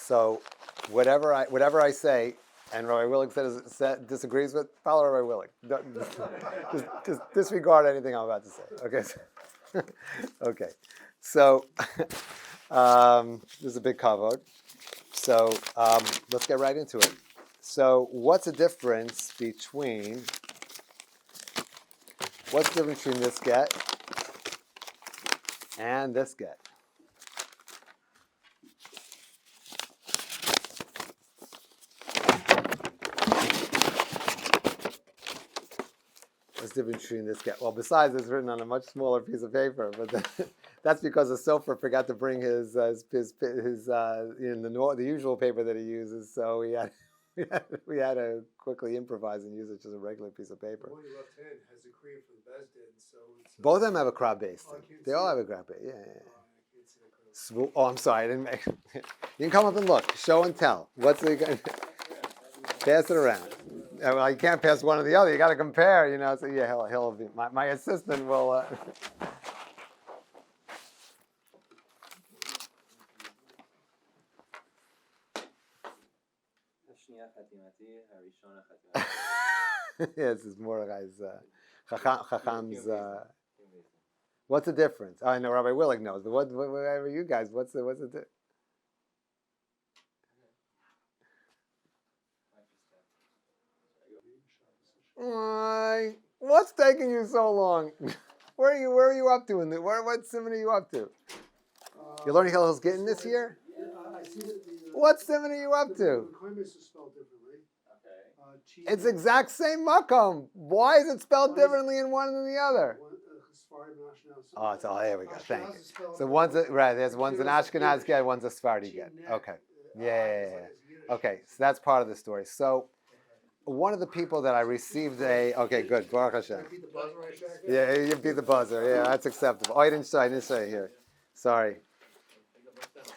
So whatever I say, and Rabbi Willig disagrees with, follow Rabbi Willig. Just disregard anything I'm about to say. Okay. Okay. So this is a big kavod. So let's get right into it. So what's the difference between this get and this get? What's the difference between this get? Well, besides it's written on a much smaller piece of paper, but that's because the sofer forgot to bring his the usual paper that he uses, so we had to quickly improvise and use it just a regular piece of paper. The one you left hand has a cream from the Beit Din, so it's both of them have a crab base. They all have a crab base. Yeah. Oh, I'm sorry, I didn't make. You can come up and look, show and tell. What's the pass it around? Well, you can't pass one or the other. You got to compare, So yeah, he'll be my assistant will. Yes, it's Mordechai's Chacham's. What's the difference? Oh, I know Rabbi Willig knows. But whatever you guys, what's the difference? What's taking you so long? Where are you up to? What simon are you up to? You're learning Hilchos Gittin this year? What simon are you up to? Mekomos is spelled differently. Okay. It's exact same makom. Why is it spelled differently in one than the other? Oh, there we go. Thank you. So there's one's an Ashkenaz get, one's a Sephardi get. Okay. Yeah. Okay, so that's part of the story. So one of the people that I received okay, good. Baruch Hashem. Yeah, you beat the buzzer. Yeah, that's acceptable. Oh, I didn't say it here. Sorry.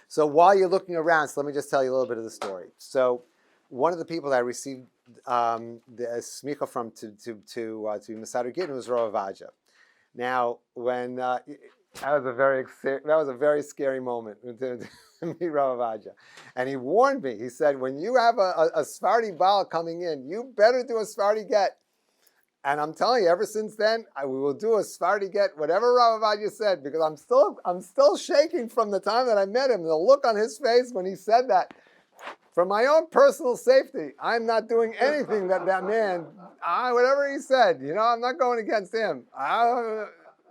So while you're looking around, so let me just tell you a little bit of the story. So one of the people that I received the smicha from to Masada Gittin was Rav Vaja. Now, when that was a very scary moment to meet Rav Vaja, and he warned me. He said, when you have a Sephardi Baal coming in, you better do a Sephardi get. And I'm telling you, ever since then, we will do a Sephardi get, whatever Rav Vaja said, because I'm still shaking from the time that I met him. The look on his face when he said that. For my own personal safety, I'm not doing anything that man, whatever he said, I'm not going against him.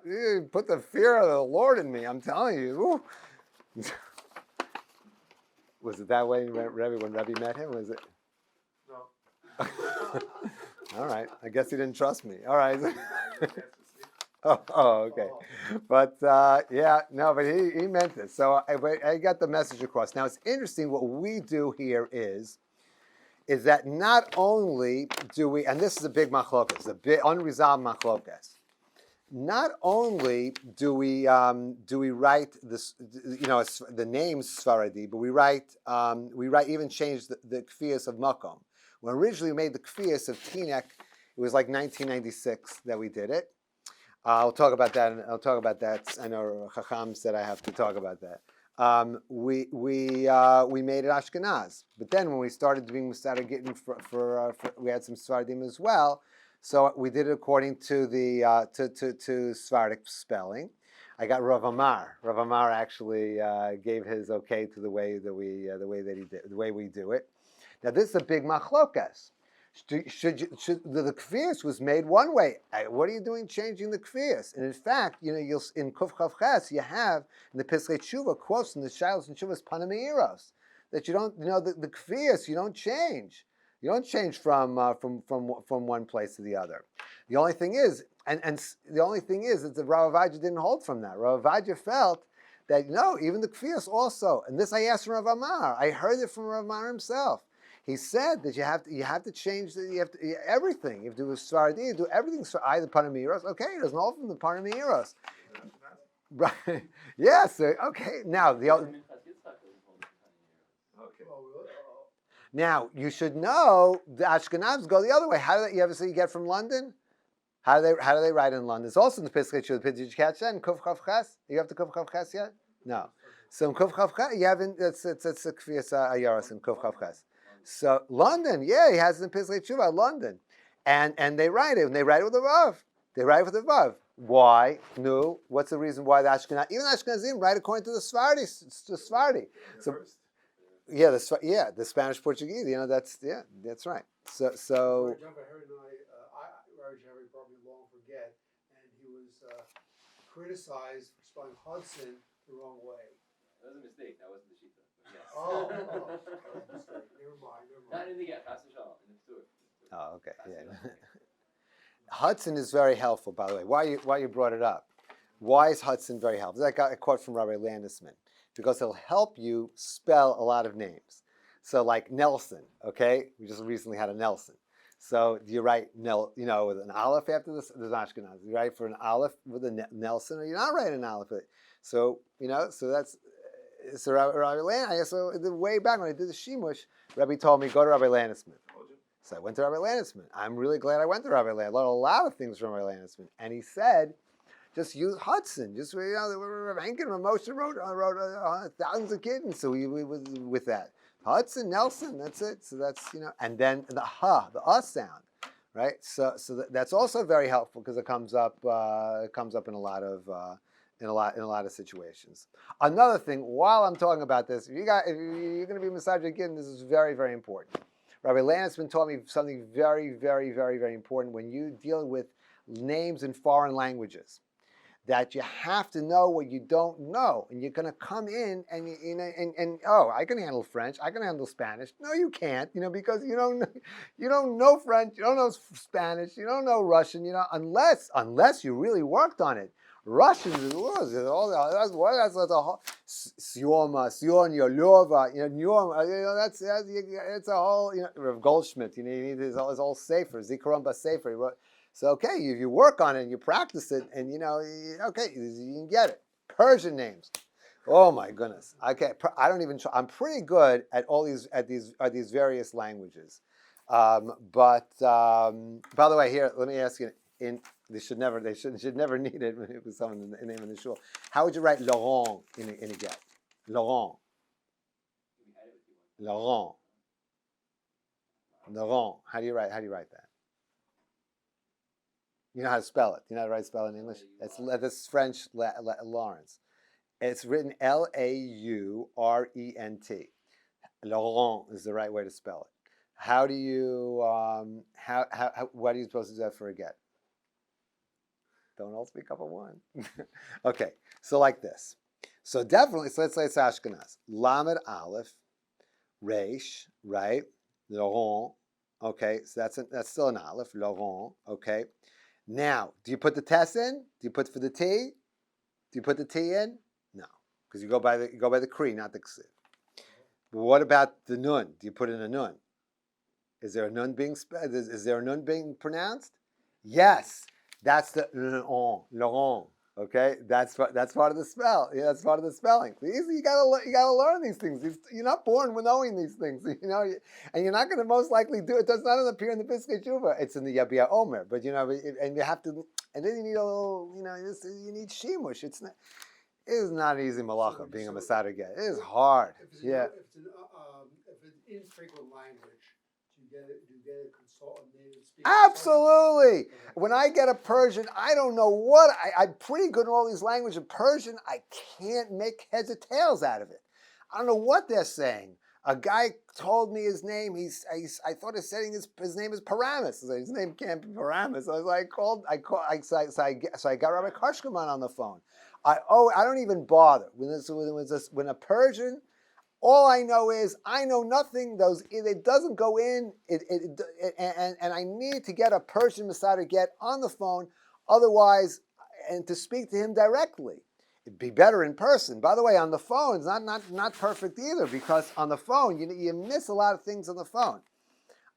He put the fear of the Lord in me, I'm telling you. Was it that way when Rebbe met him? Was it? No. All right. I guess he didn't trust me. All right. Oh, okay. But but he meant this. So I got the message across. Now it's interesting. What we do here is that not only do we, and this is a big machlokas, a big unresolved machlokas. Not only do we write this, the name Sfaradi, but we even change the kfiyas of Makom. When originally we made the kfiyas of Tinek, it was like 1996 that we did it. I'll talk about that. I know Chacham said I have to talk about that. We made it Ashkenaz, but then when we started doing Masada Gittin for we had some Sfaradim as well. So we did it according to the to Sephardic spelling. I got Rav Amar. Rav Amar actually gave his okay to the way we do it. Now this is a big machlokas. Should the kfiyas was made one way? What are you doing changing the kfiyas? And in fact, you'll in Kuf Chav Ches you have in the Piskei Tshuva quotes in the Shilos and Tshuvas Panameiros that you don't the kfiyas you don't change. You don't change from one place to the other. The only thing is, and the only thing is that the Rav Vaja didn't hold from that. Rav Vaja felt that even the kfiyas also. And this I asked from Rav Amar. I heard it from Rav Amar himself. He said that you have to change everything. You have to do a Sfaradi, you do everything. Either Panamiros, okay, it doesn't hold from the Panamiros. Right? Yes. Okay. Now you should know the Ashkenazim go the other way. How do you ever see you get from London? How do they write in London? It's also in the Piskei Tshuva. Did you catch that in Kuf Chav Ches? You have to Kuf Chav Ches yet? No. So in Kuf Chav Ches, you haven't. It's a Kfiyas Ayaros in Kuf Chav Ches. So London, yeah, he has it in Pislei Tshuva, London, and they write it, and they write it with a vav. They write it with a vav. Why? No. What's the reason why the Ashkenaz, even Ashkenazim, write according to the Sephardi? The Sephardi. So yeah, the Spanish Portuguese. That's right. So Rabbi Chaim probably won't forget, and he was criticized for spelling Hudson the wrong way. That was a mistake. That wasn't the Shita. Yes. Mistake. Never mind. Not in the get. Chas v'shalom. In the Ptur. oh, okay, yeah. Hudson is very helpful, by the way. Why you brought it up? Why is Hudson very helpful? I got a quote from Rabbi Landisman, because he'll help you spell a lot of names. So like Nelson, okay? We just recently had a Nelson. So do you write with an aleph after this? There's Ashkenaz. You write for an aleph with a Nelson, or you're not writing an aleph. So so that's Rabbi Landisman. So way back when I did the Sheimos, Rabbi told me go to Rabbi Landisman. So I went to Rabbi Landisman. I'm really glad I went to Rabbi Landisman. I learned a lot of things from Rabbi Landisman, and he said, just use Hudson. Just Hank and Moshe wrote thousands of kittens. So we with that. Hudson, Nelson, that's it. So that's and then the sound, right? So that's also very helpful because it comes up in a lot of situations. Another thing, while I'm talking about this, if you're going to be Masajid again, this is very, very important. Rabbi Landisman taught me something very, very, very, very important when you deal with names in foreign languages, that you have to know what you don't know, and you're going to come in and I can handle French, I can handle Spanish. No, you can't, because you don't know French, you don't know Spanish, you don't know Russian, unless you really worked on it. Russian is all that's a whole Sioma, Sionia, Lyova, it's a whole Rav Goldschmidt. You need his whole sefer, Zikaron Basefer. So okay, you work on it and you practice it, and okay, you can get it. Persian names. Oh my goodness. Okay, I don't even. I'm pretty good at all these these various languages. But by the way, here, let me ask you. They should never need it when it was someone in the name of the shul. How would you write Laurent in a get? Laurent. Laurent. Laurent. How do you write that? You know how to spell it. You know how to write spell in English? That's French Lawrence. It's written Laurent. Laurent is the right way to spell it. How do you what are you supposed to do that for a get? Don't all speak up at one. Okay, so like this. So definitely, so let's say it's Ashkenaz. Lamed Aleph, Reish, right? Laurent. Okay, so that's still an Aleph. Laurent. Okay. Now, do you put the test in? Do you put for the T? Do you put the T in? No, because you go by the Kri, not the Ksiv. But what about the Nun? Do you put in a Nun? Is there a Nun being pronounced? Yes. That's the Laurent. Okay, that's part of the spell. Yeah, that's part of the spelling. You gotta learn these things. You're not born with knowing these things. And you're not going to most likely do it. Does not appear in the Piskei Tshuva. It's in the Yabia Omer. But and you have to. And then you need a little. You need Sheimos. It is not an easy malacha being a Masada get. It is hard. If it's an infrequent language, do you get a consultant native speaker? Absolutely. When I get a Persian, I don't know what I'm pretty good in all these languages. Persian, I can't make heads or tails out of it. I don't know what they're saying. A guy told me his name. I thought his name is Paramus. His name can't be Paramus. So I got Rabbi Karshkaman on the phone. I don't even bother when a Persian. All I know is I know nothing. It doesn't go in. And I need to get a Persian Masada get on the phone, otherwise, and to speak to him directly. It'd be better in person. By the way, on the phone, it's not perfect either, because on the phone you miss a lot of things on the phone.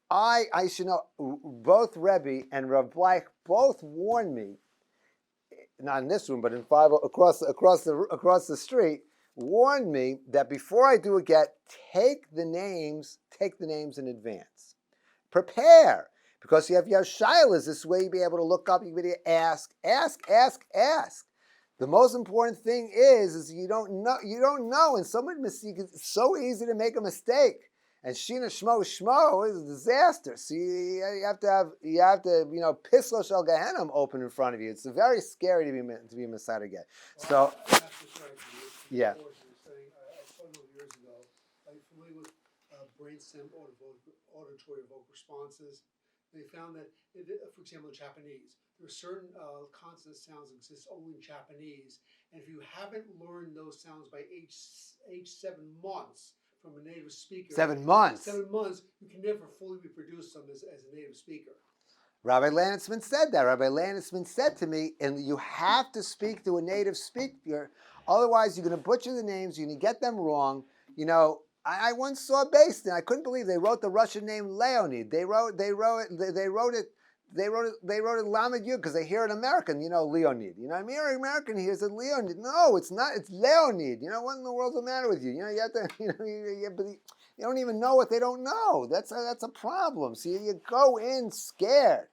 I should know. Both Rebbe and Rav Bleich both warned me, not in this room, but in five across the street. Warned me that before I do a get, take the names in advance. Prepare, because you have your shaylas. This way you'll be able to look up, you'll be able to ask. The most important thing is you don't know. You don't know, and someone it's so easy to make a mistake. And Shina Shmo Shmo is a disaster. So you have to Pislo Shel Gehenim open in front of you. It's very scary to be Messiah again. So, yeah. I saw one years ago. Are you familiar with brainstem auditory vocal responses? They found that, for example, in Japanese, there are certain consonant sounds that exist only in Japanese, and if you haven't learned those sounds by age 7 months from a native speaker, 7 months, you can never fully reproduce them as a native speaker. Rabbi Landisman said that. Rabbi Landisman said to me, and you have to speak to a native speaker, otherwise you're going to butcher the names, you're going to get them wrong. You know, I once saw Beit Din. I couldn't believe they wrote the Russian name Leonid. They wrote it Lamed Yud because they hear an American, Leonid. You know, I mean, an American hears it Leonid. No, it's not. It's Leonid. You know, what in the world's the matter with you? You know, you have to. You don't even know what they don't know. That's a problem. See, you go in scared.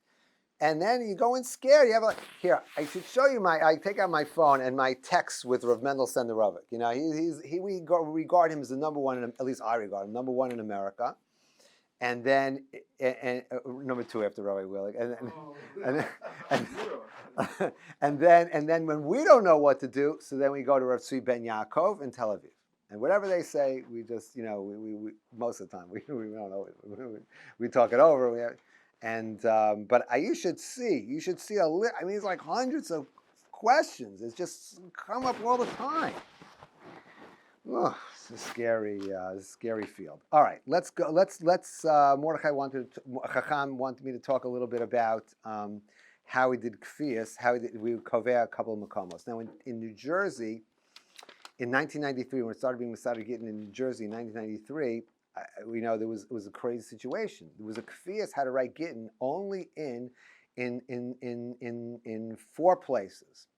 And then you go in scared. You have here. I should show you I take out my phone and my texts with Rav Mendel Senderovic. You know, we regard him as the number one. At least I regard him number one in America, and then number two after Rabbi Willig, and then when we don't know what to do, so then we go to Rav Tzvi Ben Yaakov in Tel Aviv. And whatever they say, we just we most of the time we don't know. We talk it over. But you should see I mean, it's like hundreds of questions. It's just come up all the time. Oh, it's a scary field. All right, let's go. Let's Mordechai Chacham wanted me to talk a little bit about how we did kfiyas, we kovea a couple of Mekomos. Now in New Jersey, in 1993, when it started being Masada Gittin in New Jersey in 1993. We know there was a crazy situation. There was a kfiyas had to write Gittin only in 4 places.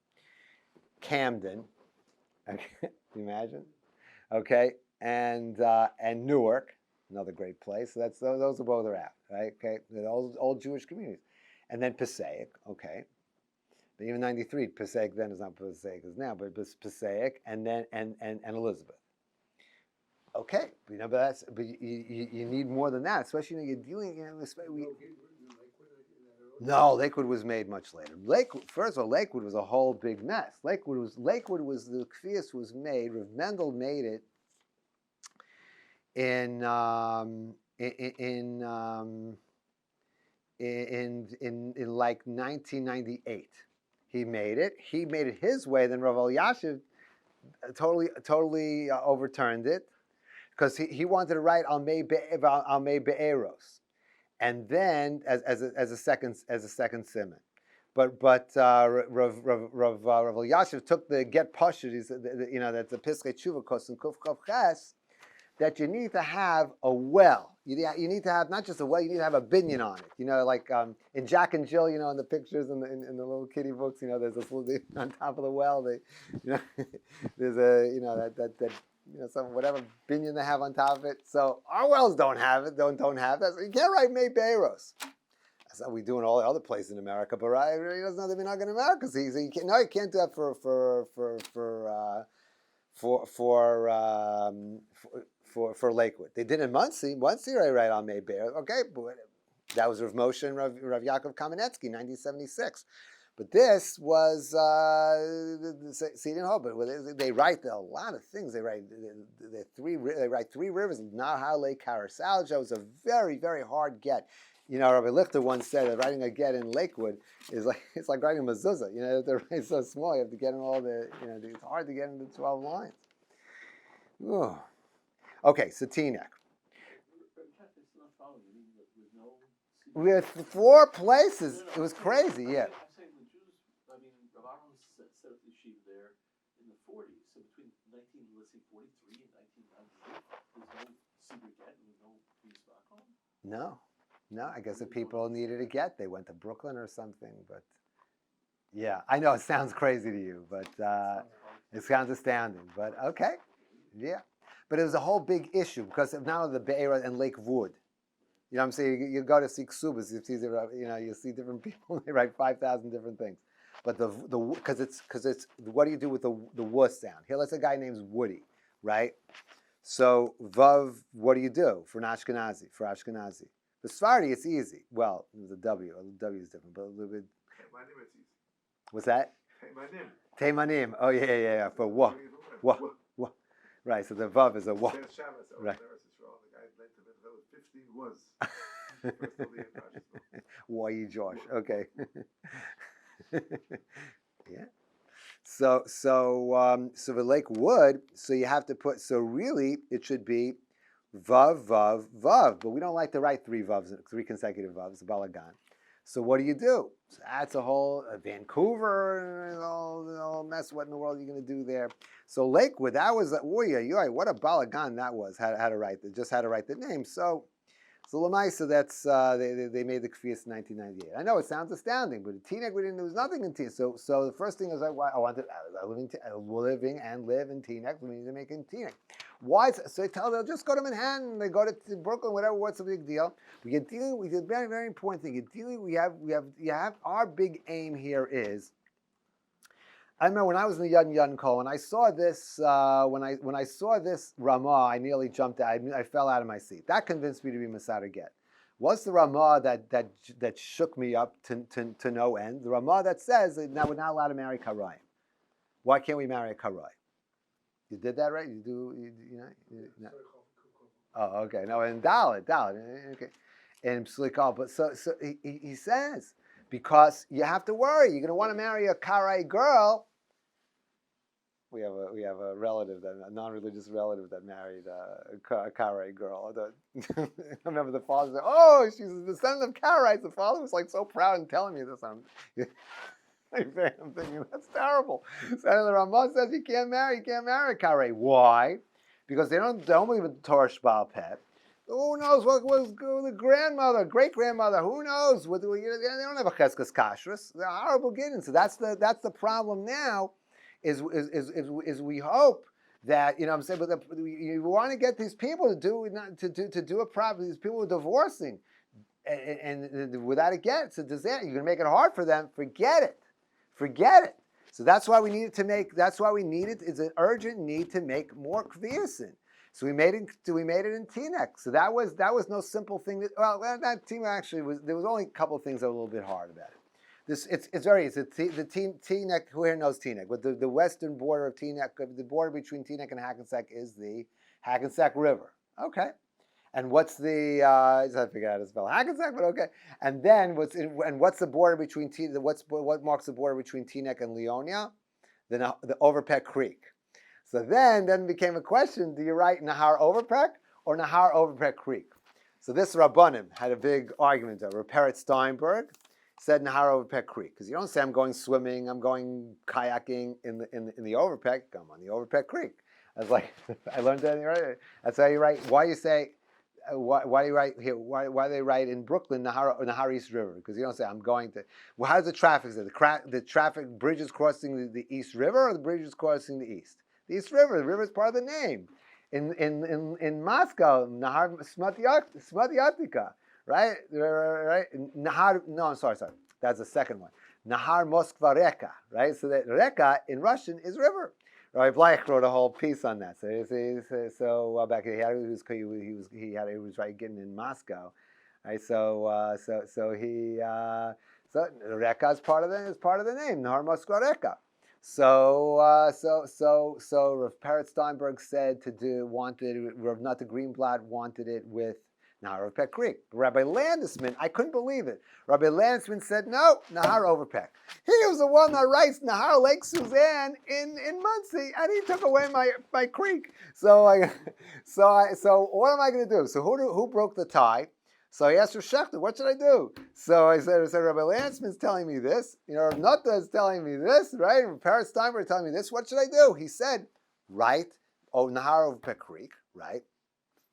Camden, okay, can you imagine? Okay, and Newark, another great place. So those are both are out, right? Okay, the old Jewish communities, and then Passaic. Okay, but even 93 Passaic then is not Passaic as now, but it was Passaic, and then and Elizabeth. Okay, but you need more than that, especially when you're dealing. No, Lakewood was made much later. First of all, Lakewood was a whole big mess. Lakewood was the kfiyas was made. Rav Mendel made it in like 1998. He made it. He made it his way. Then Rav Elyashiv totally overturned it. Because he wanted to write Almei Be'eros, and then as a second simon, but Rav Elyashiv took the get pashut. That's the Piskei Tshuva Kos and Kuf Kov Ches, that you need to have a well. You need to have not just a well. You need to have a binyan on it. Like in Jack and Jill. In the pictures in the little kiddie books. There's this little on top of the well. There's a that. Some whatever binyan they have on top of it. So our wells don't have it. Don't have that. So you can't write Mei Be'eros. That's how we do in all the other places in America. But he doesn't know that we're not going to America. So you can't do that for Lakewood. They did in Muncie. Muncie, I write on Mei Be'eros. Okay, but that was Rav Moshe and Rav Yaakov Kamenetsky, 1976. But this was see, didn't hold. But they write a lot of things. They write 3 rivers. Nahar Lake Carousel. It was a very, very hard get. Rabbi Lichter once said that writing a get in Lakewood is it's like writing a mezuzah. The write so small. You have to get in all the. It's hard to get into 12 lines. Ooh. Okay, so Teaneck. With 4 places, it was crazy. Yeah. Set up the yeshiva there in the 40s. So between 1943 and 1998, there's no secret get and no peace back home? No. I guess if people needed a get, they went to Brooklyn or something. But yeah, I know it sounds crazy to you, but it sounds astounding. But okay, yeah. But it was a whole big issue because of now the Be'era and Lakewood. What I'm saying? You go to see Ksubas, you see different people, they write 5,000 different things. but because it's what do you do with the w sound? Here, let's say a guy named Woody, right? So vav, what do you do for an Ashkenazi? For Ashkenazi, for Sephardi, it's easy. Well, the W is different, but a little bit. What's that? Teimanim. Oh yeah. For what? What? Right. So the vav is a what? Right. Why Josh? Okay. Yeah. So the lake wood. So you have to put. So really, it should be vav vav vav. But we don't like to write three consecutive vavs. Balagan. So what do? So that's a whole Vancouver, all mess. What in the world are you going to do there? So Lakewood, that was what a balagan that was. How to write just how to write the name. So Lamaisa, that's they made the kfiyas in 1998. I know it sounds astounding, but in Teaneck there was nothing in Teaneck. So the first thing is I live in Teaneck. We need to make it in Teaneck. Why? So they'll just go to Manhattan. They go to Brooklyn. Whatever. What's the big deal? We get dealing with a very, very important thing. We have our big aim here is. I remember when I was in the Yad Kol, and I saw this, when I saw this Ramah, I nearly jumped out. I fell out of my seat. That convinced me to be Masada Get. What's the Ramah that shook me up to no end? The Ramah that says that now we're not allowed to marry Karayim. Why can't we marry a Karay? You did that right? You do, no. Oh, okay. No, in Dalit, okay. In Psulikal, but so he says, because you have to worry. You're going to want to marry a Karay girl. We have a relative, a non-religious relative that married a Karay girl. I remember the father said, "Oh, she's a descendant of Karaites." The father was like so proud and telling me this. I'm thinking that's terrible. So the Ramah says you can't marry a Karay. Why? Because they don't believe in Torah Shbal Pet. Who knows what was the grandmother, great grandmother? Who knows? They don't have a cheskas kashrus. They're horrible Gittin. So that's the problem now. Is we hope that what I'm saying, but you want to get these people to do it properly. These people are divorcing, and without a get, it's a disaster. You're going to make it hard for them. Forget it. So that's why we needed to make. That's why we needed. It's an urgent need to make more kviyasin. So we made it in Teaneck. So that was no simple thing. That team actually was. There was only a couple of things that were a little bit hard about it. The Teaneck. Who here knows Teaneck? But the western border of Teaneck, the border between Teaneck and Hackensack is the Hackensack River. Okay, and what's the? I just have to figure out how to spell Hackensack, but okay. And then what's the border between what marks the border between Teaneck and Leonia? The Overpeck Creek. So then became a question: do you write Nahar Overpeck or Nahar Overpeck Creek? So this Rabbanim had a big argument over. Peretz Steinberg said Nahar Overpeck Creek, because you don't say I'm going swimming, I'm going kayaking in the Overpeck. I'm on the Overpeck Creek. I was like, I learned that right. That's how you write. Why you say? Why do you write here? Why do they write in Brooklyn Nahar East River? Because you don't say I'm going to. Well, how does the traffic say? The traffic bridges crossing the East River, or the bridges crossing the East? The East River. The river is part of the name. In Moscow, Nahar Smatyatika. Right? Nahar, no, I'm sorry. That's the second one. Nahar Moskva Reka, right? So that Reka in Russian is river. Rabbi Bleich wrote a whole piece on that. So back he was right getting in Moscow, right? So Reka is part of the name. Nahar Moskva Reka. So Rav Peretz Steinberg said Rav Nata Greenblatt wanted it with Nahar Overpeck Creek. Rabbi Landesman, I couldn't believe it. Rabbi Landesman said, no, Nahar Overpeck. He was the one that writes Nahar Lake Suzanne in Muncie, and he took away my creek. So what am I going to do? So who broke the tie? So I asked Rav Schechter, what should I do? So I said Rabbi Landesman's telling me this. Rav Nata is telling me this, right? Peretz Steinberg telling me this. What should I do? He said, write Nahar Overpeck Creek, right?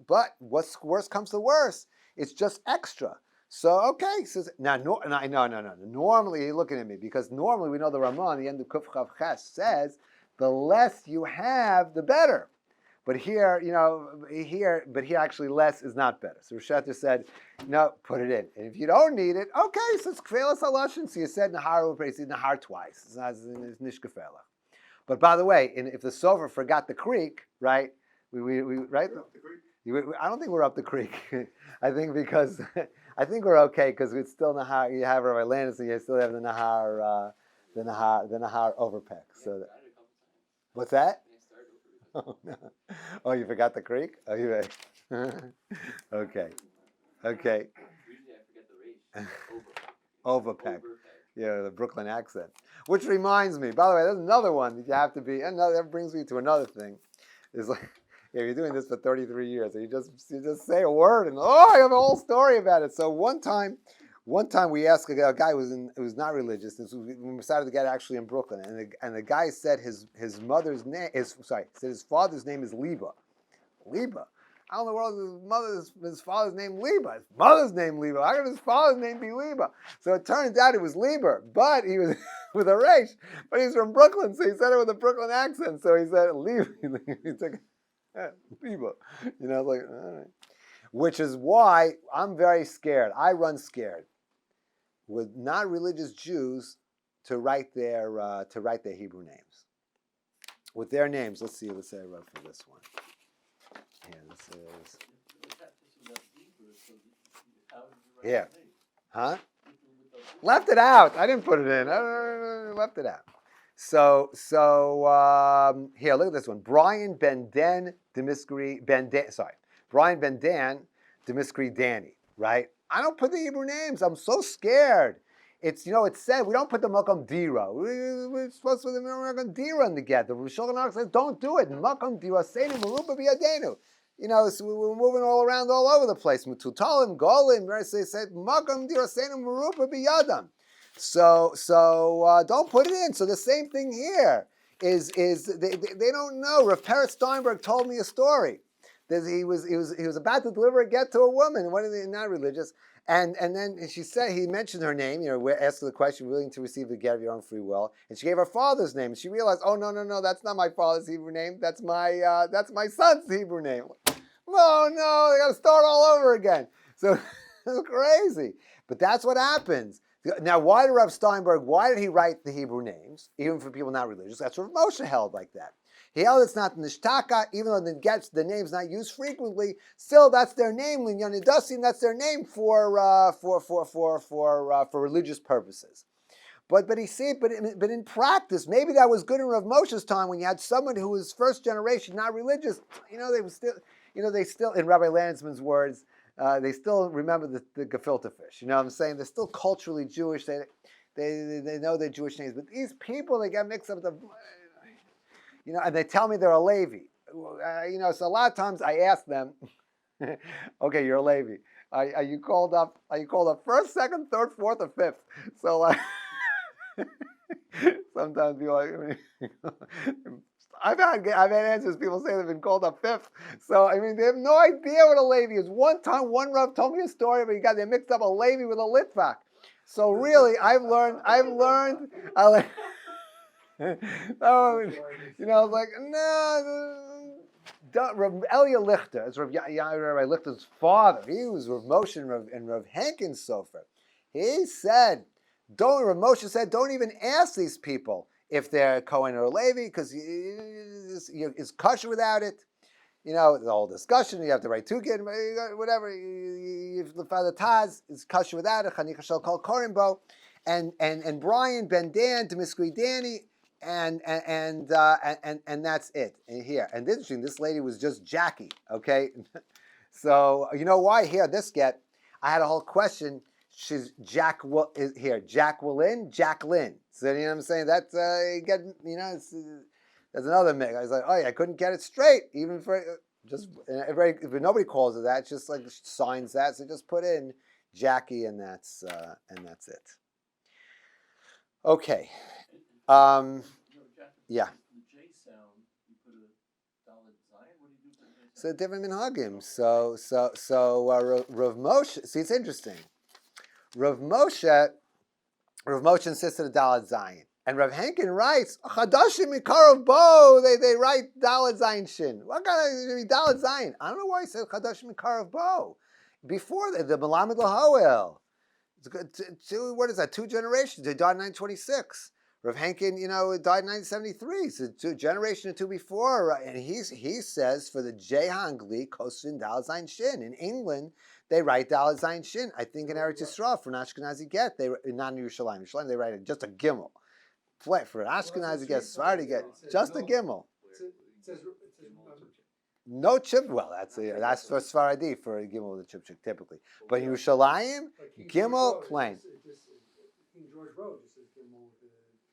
But what's worse comes to worse. It's just extra. So okay, says now. No. Normally, you're looking at me because normally we know the Ramah on the end of Kuf Chav Ches says the less you have, the better. But here, but here actually less is not better. So Rabbi Chachter said, no, put it in. And if you don't need it, okay, so it's kvelas halashin. So you said nahar, you said nahar twice. It's nish kefela. But by the way, if the sofer forgot the creek, right? We right? I don't think we're up the creek. I think because I think we're okay because it's still nahar. You have Rabbi Landis and you still have the nahar overpack. So what's that? Oh, no. Oh, you forgot the creek? Oh, you right. Okay. Okay. Usually I forget the race. Overpack. Yeah, the Brooklyn accent. Which reminds me, by the way, there's another one that you have to be. That brings me to another thing. It's like, yeah, you're doing this for 33 years, and you just say a word, and I have a whole story about it. So one time we asked a guy who was not religious. We decided to get actually in Brooklyn, and the guy said his mother's name said his father's name is Liba. Liba. How in the world is his father's name Liba? His mother's name Liba. How could his father's name be Liba? So it turns out it was Lieber, but he was with a resh. But he's from Brooklyn, so he said it with a Brooklyn accent. So he said Liba. He took Liba. All right. Which is why I'm very scared. I run scared with not religious Jews to write their Hebrew names. With their names, let's say I wrote for this one. Here, this is. Here. Huh? Left it out. I didn't put it in. I left it out. So here, look at this one. Brian Ben Dan Brian Ben Dan Demiskri Danny, right? I don't put the Hebrew names. I'm so scared. It's it said we don't put the Makom Dira. We're supposed to put the Makom Dira in the get. The Shulchan Aruch says don't do it. Makom Dira Seinu Meruba B'Yadenu. So we're moving all around, all over the place. Mututalim, Golim, right? So they said Makom Dira Seinu Meruba B'Yadam. So don't put it in. So the same thing here is they don't know. Rav Peretz Steinberg told me a story that he was about to deliver a get to a woman. What are they not religious? And then she said he mentioned her name. Asked her the question, willing to receive the get of your own free will, and she gave her father's name. And she realized, oh no, that's not my father's Hebrew name. That's my son's Hebrew name. No, they got to start all over again. So it's crazy. But that's what happens. Now, why did Rav Steinberg? Why did he write the Hebrew names, even for people not religious? That's what Moshe held like that. He held it's not nishtaka, even though the name's not used frequently. Still, that's their name. Linyan Idasim, that's their name for religious purposes. But in practice, maybe that was good in Rav Moshe's time when you had someone who was first generation, not religious. They were still, they still, in Rabbi Landsman's words, they still remember the gefilte fish. You know what I'm saying? They're still culturally Jewish. They know their Jewish names, but these people, they get mixed up with and they tell me they're a Levi. So a lot of times I ask them, okay, you're a Levi. Are you called up? Are you called up first, second, third, fourth, or fifth? So sometimes people I've had answers. People say they've been called up fifth. So they have no idea what a Levi is. One time, one Rav told me a story, but they mixed up a Levi with a Litvak. So really, I've learned. I was like, no. Rav Elia Lichter, it's Rav Lichter's father. He was Rav Moshe and Rav Hankins Sofer. He said, Rav Moshe said, don't even ask these people if they're Cohen or Levi, because it's kosher without it. The whole discussion, you have to write two kids, whatever. The father Taz is kosher without it. Chanika shall call Korimbo, and Brian Ben Dan Demiskri Danny. And that's it. And interesting, this lady was just Jackie. Okay, so you know why? Here, this I had a whole question. She's Jacqueline. So you know what I'm saying? That's there's another mix. I was like, oh yeah, I couldn't get it straight, even for if nobody calls it that. It's just like signs that. So just put in Jackie, and that's it. Okay. Yeah. The J sound, you put a Dalet Zion. What do you do for the J sound? So different minhagim. So Rav Moshe. See, it's interesting. Rav Moshe insisted of Dalet Zion. And Rav Henkin writes, Chadashim Mikarav Bo, they write Dalet Zayin Shin. What kind of Dalet Zayin? I don't know why he said Chadashim Mikarav Bo. Before the Melamed Lahoel. What is that? 2 generations. They died in 926. Rav Henkin, died in 1973. So 2 generation or 2 before. And he says for the Jehangli, Kosin Dalet Zayin Shin. In England, they write Dalet Zayin Shin. I think in Eretz Yisrael, for an Ashkenazi get, not in Yerushalayim. Yerushalayim, they write it just a Gimel. For an Ashkenazi get, Sephardi get, just a Gimel. It says No chip. Well, that's for Sephardi for a Gimel with a chipchik typically. But in Yerushalayim, Gimel plain. King George Road just says Gimel with the...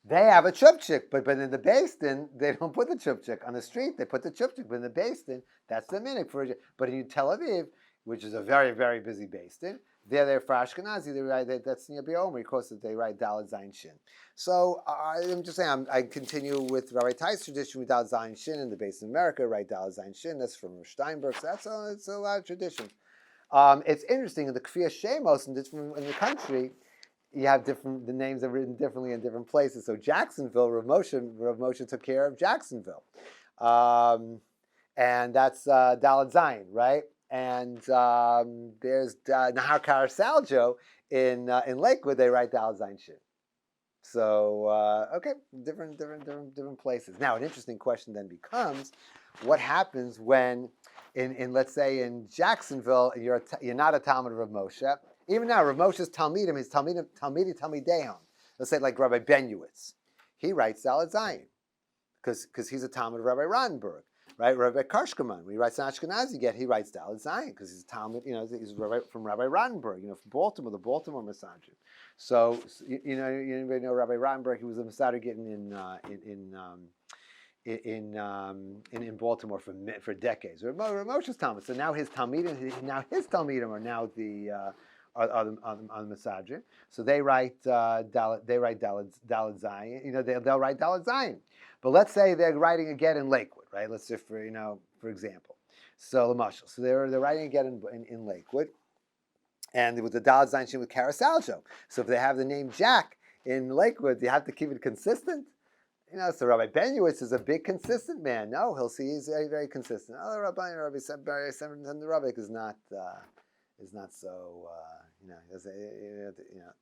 They have a chupchik, but in the Beit Din, they don't put the chupchik. On the street, they put the chupchik, but in the Beit Din, that's the minhag for it. But in Tel Aviv, which is a very, very busy Beit Din, they're for Ashkenazi, they write that's near Beomer, because they write Dalet Zayin Shin. So I'm just saying, I continue with Rabbi Tai's tradition with Dalet Zayin Shin in the Beit in America, write Dalet Zayin Shin, that's from Steinberg, so it's a lot of traditions. It's interesting, in the Kfiyah Sheimos in the country, you have the names are written differently in different places. So Jacksonville, Rav Moshe took care of Jacksonville. And that's Dalet Zayin, right? And there's Nahar Karasaljo in Lakewood. They write Dalet Zayin Shin. So okay, different places. Now, an interesting question then becomes, what happens when, in let's say in Jacksonville, you're not a Talmud of Rav Moshe. Even now, Rav Moshe's Talmidim, his Talmidei, let's say like Rabbi Benyowitz, he writes Dalet Zayin because he's a Talmud of Rabbi Rodenberg. Right, Rabbi Karshkaman, when he writes an Ashkenazi get, he writes Dalet Zayin because he's a Talmud, he's from Rabbi Rodenberg, from Baltimore, the Baltimore Masajid. So, anybody know Rabbi Rodenberg? He was a Masajid getting in Baltimore for decades. Rav Moshe's Talmud. So now his Talmidim are now the on the Masajid. So they write Dalet Zayin. They'll write Dalet Zayin. But let's say they're writing a get in Lakewood, right? Let's say for example. So Lamashal. So they're writing a get in Lakewood, and with the Dalet Zayin Shin with Karasaljo. So if they have the name Jack in Lakewood, you have to keep it consistent. So Rabbi Benyowitz is a big consistent man. No, he'll see he's very, very consistent. Oh, Rabbi Rabbik is not so.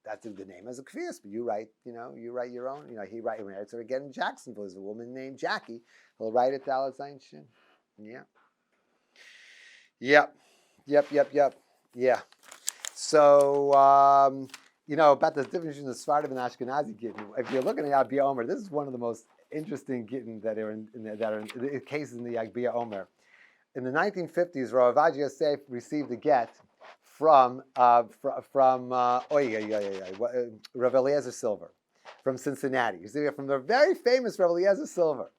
That's the name as a kfiyas, but you write your own. He writes it again in Jacksonville. There's a woman named Jackie. He'll write it Dalet Zayin Shin. Yeah. So about the difference between the Sephardim and Ashkenazi Gittin. If you're looking at Yagbiya Omer, this is one of the most interesting Gittin that are in cases in the Yagbiya Omer. In the 1950s, Rav Avad Yosef received a get from Rav Eliezer Silver from Cincinnati. You see, from the very famous Rav Eliezer Silver.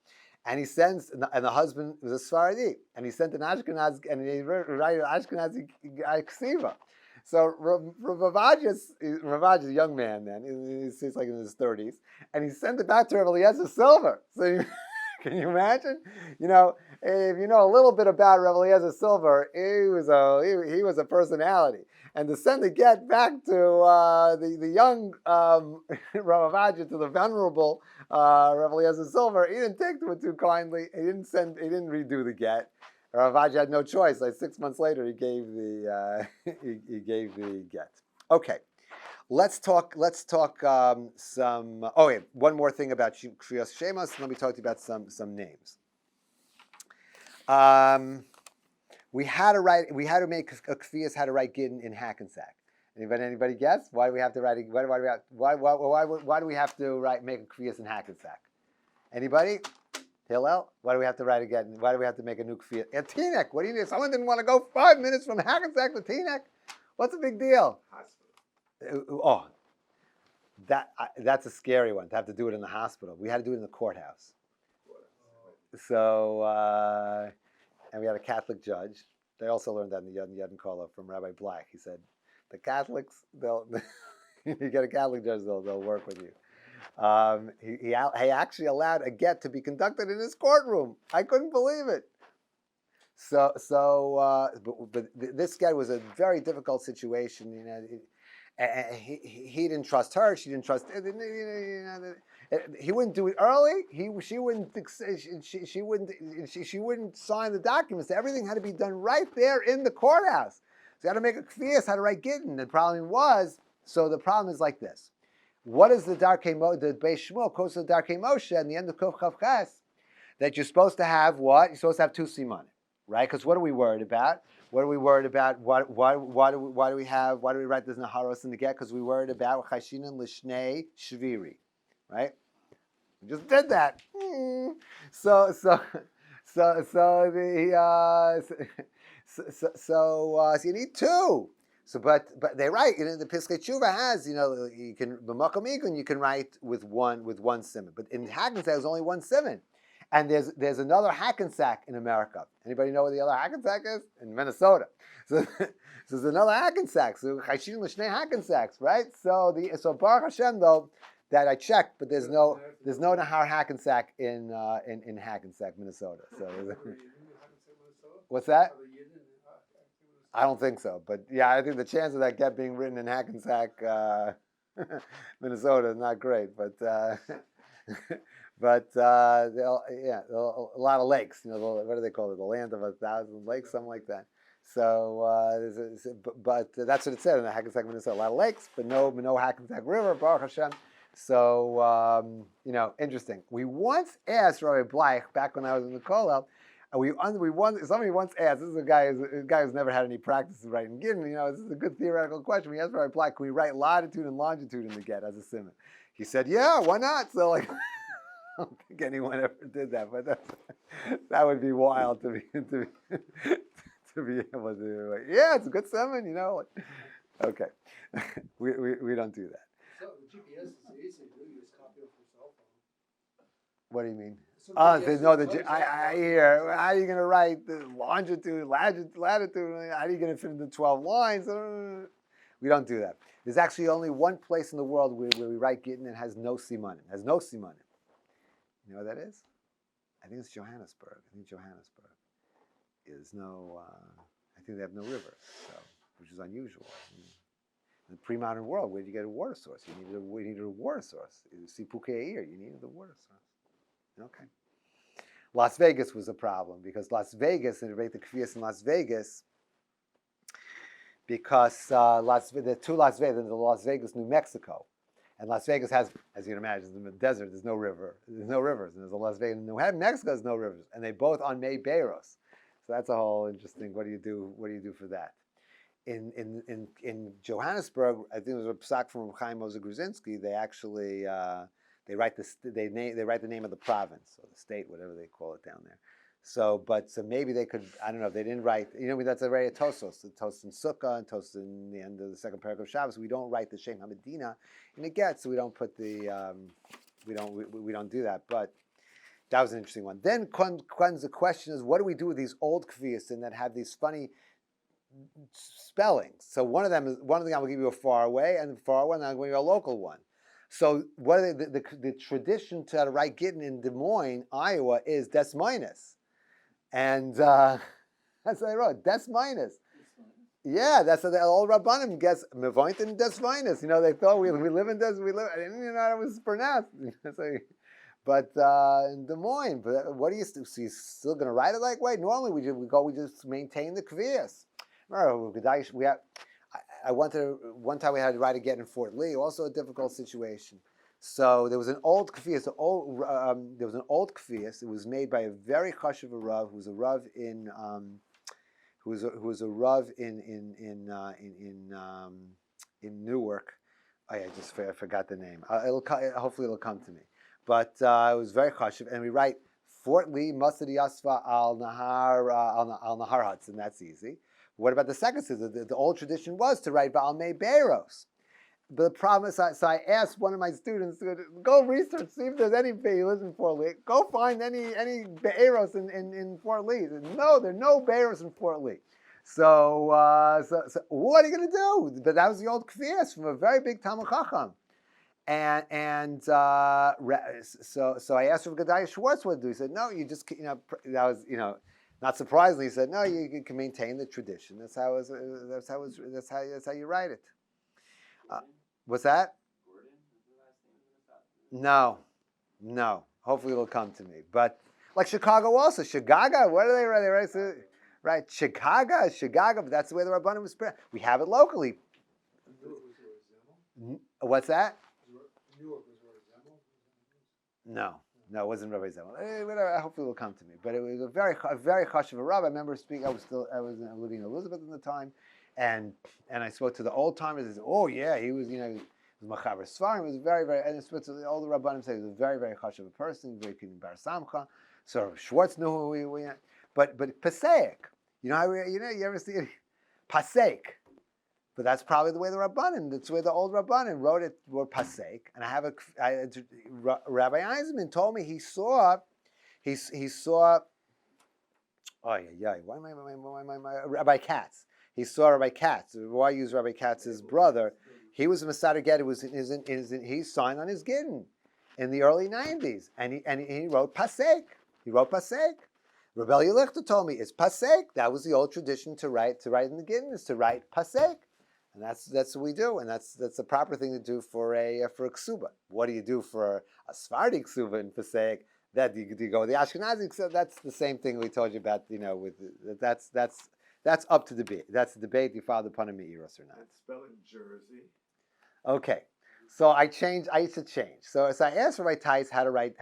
And he sends, and the husband was a Sephardi, and he sent an Ashkenazi, and he wrote an Ashkenazi ksiva. So Rav Avad is a young man then, he's like in his 30s, and he sent it back to Rav Eliezer Silver. So can you imagine? If you know a little bit about Rav Eliezer Silver, he was a personality. And to send the get back to the young Rav Avad, to the venerable Rav Eliezer Silver, he didn't take to it too kindly. He didn't redo the get. Rav Avad had no choice. Like 6 months later, he gave the get. Okay. Let's talk some. Oh, wait, one more thing about Kriyas Sheimos. Let me talk to you about some names. We had to make a Kriyas how to write Gittin in Hackensack. Anybody guess? Why do we have to write? Why do we have to make a Kriyas in Hackensack? Anybody? Hillel? Why do we have to write again? Why do we have to make a new Kriyas? And Teaneck, what do you need? Someone didn't want to go 5 minutes from Hackensack to Teaneck? What's the big deal? Oh, that's a scary one, to have to do it in the hospital. We had to do it in the courthouse. So, and we had a Catholic judge. They also learned that in the Yadin Kola from Rabbi Black. He said, the Catholics, you get a Catholic judge, they'll work with you. He actually allowed a get to be conducted in his courtroom. I couldn't believe it. But this guy was a very difficult situation. He didn't trust her. She didn't trust. He wouldn't do it early. She wouldn't she wouldn't sign the documents. Everything had to be done right there in the courthouse. So you had to make a kvias how to write Gittin. The problem is like this. What is the Darkei Moshe? The Beis Shmuel quotes the Darkei Moshe in the end of Kuf Chav Ches that you're supposed to have what? You're supposed to have two simanim, right? Because what are we worried about? What are we worried about? Why do we write this Naharos in the get? Because we worried about Chashinin Lishnei Shviri, right? We just did that. So you need two. So, but they write. The Piskei Tshuva has, you can b'makom you can write with one simon. But in Hackensack, there's only one simon, and there's another Hackensack in America. Anybody know where the other Hackensack is? In Minnesota. So there's another Hackensack. So Chashin l'shnei Hackensacks, right? So Baruch Hashem though that I checked, but there's no Nahar Hackensack in Hackensack, Minnesota. So what's that? I don't think so, but yeah, I think the chance of that get being written in Hackensack, Minnesota, is not great. But a lot of lakes. What do they call it? The land of 1,000 lakes, something like that. So, but that's what it said in the Hackensack, Minnesota. A lot of lakes, but no Hackensack River. Baruch Hashem. So interesting. We once asked Rabbi Bleich back when I was in the Kollel. Somebody once asked, this is a guy who's never had any practice writing Gittin, this is a good theoretical question. We asked Rabbi Black, can we write latitude and longitude in the get as a simon? He said, yeah, why not? So I don't think anyone ever did that, but that would be wild to be able to, yeah, it's a good simon, Okay, we don't do that. So the GPS is easy, you just copy it from your cell phone. What do you mean? So I hear. How are you going to write the longitude, latitude? How are you going to fit into 12 lines? We don't do that. There's actually only one place in the world where we write Gittin and has no simanim. You know what that is? I think it's Johannesburg. Is no. I think they have no river, which is unusual. In the pre-modern world, where did you get a water source? You needed a water source. You needed the water source. Okay. Las Vegas was a problem because Las Vegas, and the Kvias in Las Vegas, because the two Las Vegas, the Las Vegas, New Mexico, and Las Vegas has, as you can imagine, in the desert, there's no river, there's no rivers, and there's a Las Vegas, New Mexico has no rivers, and they both on May Beiros. So that's a whole interesting. What do you do for that? In Johannesburg, I think it was a psak from Rabbi Chaim Jachter. They actually. They write the name of the province or the state, whatever they call it down there. So maybe they could. I don't know. They didn't write. That's already a tosos. The tos in Sukkah and tos in the end of the second paragraph of Shabbos. We don't write the Shem HaMedina in the get, so we don't put the. We don't do that. But that was an interesting one. Then the question is, what do we do with these old kvias and that have these funny spellings? So one of them I will give you a far away, and far away, and I'm going to give you a local one. So what are the tradition to write Gittin in Des Moines, Iowa, is des minus, and that's what I wrote, des minus. Yeah, that's what the old Rabbanim guess mevointin des minus. They thought we live in des. I didn't even know how it was pronounced. But in Des Moines, but what do you so you still going to write it like way? Normally we just maintain the kvias. Remember, one time we had to write a get in Fort Lee, also a difficult situation. So there was an old kvias. It was made by a very chashuv rav, who was a rav in Newark. I forgot the name. Hopefully it'll come to me. But it was very chashuv, and we write Fort Lee Masad Yasva al Nahar Hudson. That's easy. What about the second sister? The old tradition was to write Baal Mei Beiros. The problem is, so I asked one of my students to go research, see if there's any Beiros in Fort Lee. Go find any Beiros in Fort Lee. No, there are no Beiros in Fort Lee. So what are you going to do? But that was the old kvias from a very big Talmud Chacham. And so I asked Rav Gedaliah Schwartz what to do. He said, no, you just, that was, not surprisingly, he said, no, you can maintain the tradition. That's how you write it. What's that? No. No. Hopefully it'll come to me. But like Chicago also. Chicago, what are they write? Right, Chicago, but that's the way the Rabbanim was spread. We have it locally. Newark was where Zemmel? What's that? Newark was where Zemmel? No, it wasn't Rabbi Zemmel. Whatever, hopefully it will come to me. But it was a very chashuv rabbi. I remember speaking. I was living in Elizabeth at the time, and I spoke to the old timers. They said, "Oh yeah, he was he was machaber svarim. He was very and I spoke to all the rabbanim. Said he was a very chashuv person, very people in Bar Samcha. So Schwartz knew who we but Pasek. You know how you ever see it? Pasek. But that's probably the way the Rabbanim, that's the way the old Rabbanim were Pasek. And Rabbi Eisenman told me he saw, Rabbi Katz. He saw Rabbi Katz. Why use Rabbi Katz's brother? He was a Masada Get. It was he signed on his Gittin in the early 90s. And he wrote Pasek. He wrote Pasek. Rebel Yelichter told me it's Pasek. That was the old tradition to write in the Gittin, is to write Pasek. And that's what we do, and that's the proper thing to do for a ksuba. What do you do for a Sephardi ksuba in Pasek? That you go with the Ashkenazi ksuba. That's the same thing we told you about. With that's up to debate. That's the debate. You filed upon a meiros or not? And spelling Jersey. Okay, so I used to change. So I asked Rabbi Tais how to write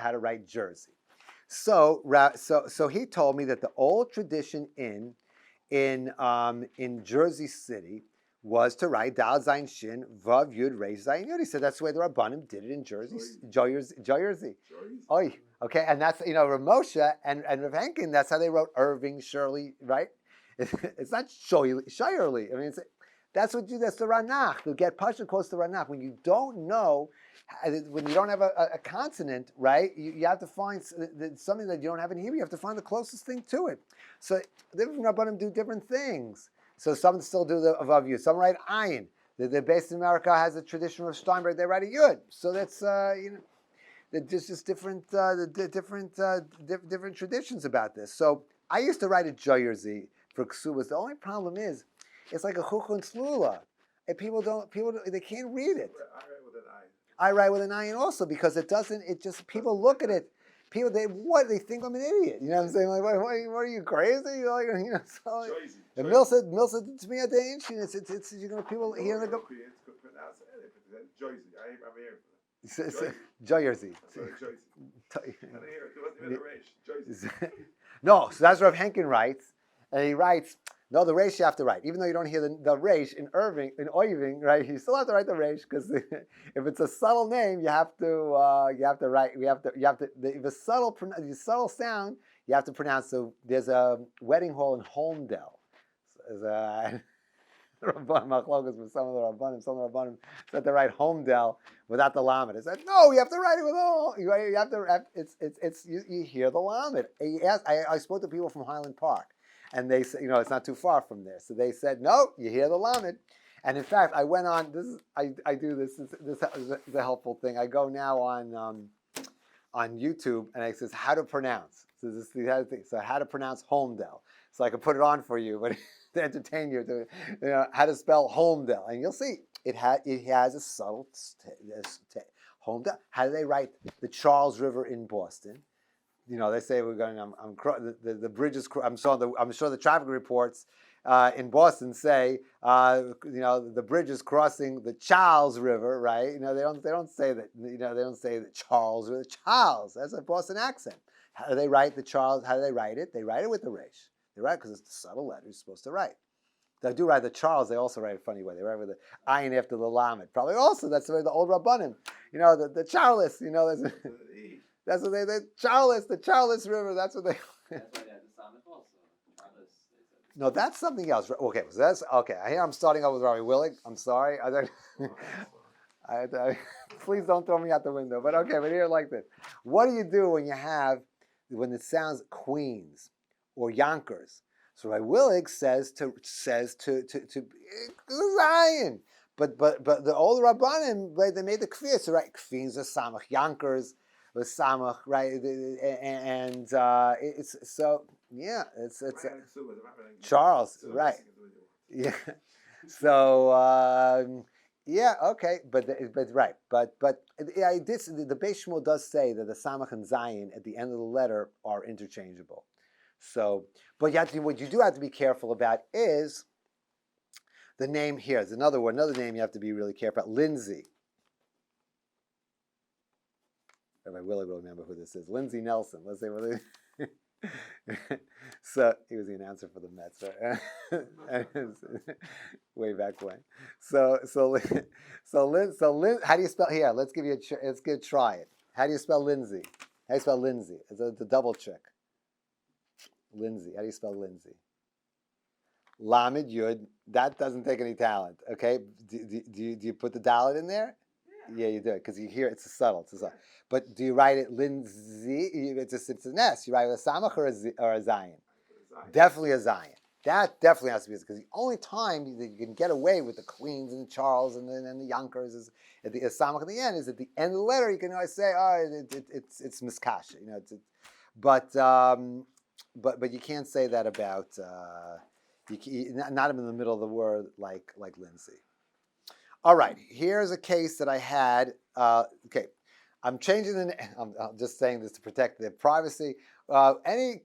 Jersey. So he told me that the old tradition in Jersey City was to write Dal Zayin Shin Vav Yud Reish Zayin Yud. He said that's the way the Rabbanim did it in Jersey. Jersey. Oy. Okay, and that's Rav Moshe and Rav Henkin. That's how they wrote Irving, Shirley, right? It's not Shirley. I mean, that's what that's the Ranach. To get Pasha close to Ranach. When you don't know, when you don't have a consonant, right? You have to find something that you don't have in Hebrew. You have to find the closest thing to it. So different Rabbanim do different things. So some still do the Vav Yud. Some write Ayin. The base in America has a tradition of Steinberg. They write a Yud. So that's there's just different different traditions about this. So I used to write a Jersey for Ksubas. The only problem is, it's like a Chuchun Slula. And people they can't read it. I write with an Ayin also because people look at it. People they think I'm an idiot. You know what I'm saying? Like, what are you crazy? So. And Mill said to me at the ancient, it's people here in the go. Jersey. No, so that's what Rav Henkin writes, and he writes. No, the resh you have to write, even though you don't hear the resh in Oiving, right? You still have to write the resh because if it's a subtle name, you have to write. If a subtle sound, you have to pronounce. So there's a wedding hall in Holmdel. So there's Machlokas with some of the Rabbanim said to write Holmdel without the lamed. I said no, you have to write it with all. You have to. You hear the lamed. I spoke to people from Highland Park. And they said, it's not too far from there. So they said, no, you hear the lamed. And in fact, I went on. I do this. This is a helpful thing. I go now on YouTube, and it says how to pronounce. So this is the other thing. So how to pronounce Holmdel. So I can put it on for you, but to entertain you, how to spell Holmdel, and you'll see it has a subtle Holmdel. How do they write the Charles River in Boston? They say we're going. The bridge is. I'm sure the traffic reports in Boston say the bridge is crossing the Charles River, right? They don't say that. They don't say the Charles River. Charles. That's a Boston accent. How do they write the Charles? How do they write it? They write it with the resh. They write because it's the subtle letter you're supposed to write. They do write the Charles. They also write a funny way. They write with the ayin after the lamed. Probably also that's the way the old Rabbanim. The Charles. That's what the Charles River. That's what they. That's why they had the Samech also. Charles, they said. No, that's something else. Okay, so that's okay. Here I'm starting off with Rabbi Willig. I'm sorry. Please don't throw me out the window. But okay, but here like this. What do you do when it sounds Queens or Yonkers? So Rabbi Willig says to Zion. But the old Rabbanim, they made the kfir. So right, Queens are Samach, Yonkers was Samach, right? And it's so yeah, it's Charles, right? Yeah. So Yeah, okay, but right, but yeah, the Beis Shmuel does say that the Samach and Zayin at the end of the letter are interchangeable. So, but what you do have to be careful about is the name here. There's another name you have to be really careful about. Lindsay. If I will remember who this is, Lindsay Nelson. Let's say so he was the announcer for the Mets, right? Way back when. So how do you spell here? Let's give try it. How do you spell Lindsay? How do you spell Lindsay? It's a double check. Lindsay. How do you spell Lindsay? Lamed Yud. That doesn't take any talent. Okay. Do you put the dalet in there? Yeah, you do, because you hear it's subtle. But do you write it Lindsay? It's an S. You write it a samach or a zayin? Definitely a zayin. That definitely has to be, because the only time that you can get away with the Queens and the Charles and the Yonkers is at the samach at the end. Is at the end of the letter you can always say, oh, it's miskasha. But you can't say that about not in the middle of the word like Lindsay. All right, here's a case that I had. Okay, I'm changing I'm just saying this to protect the privacy. Any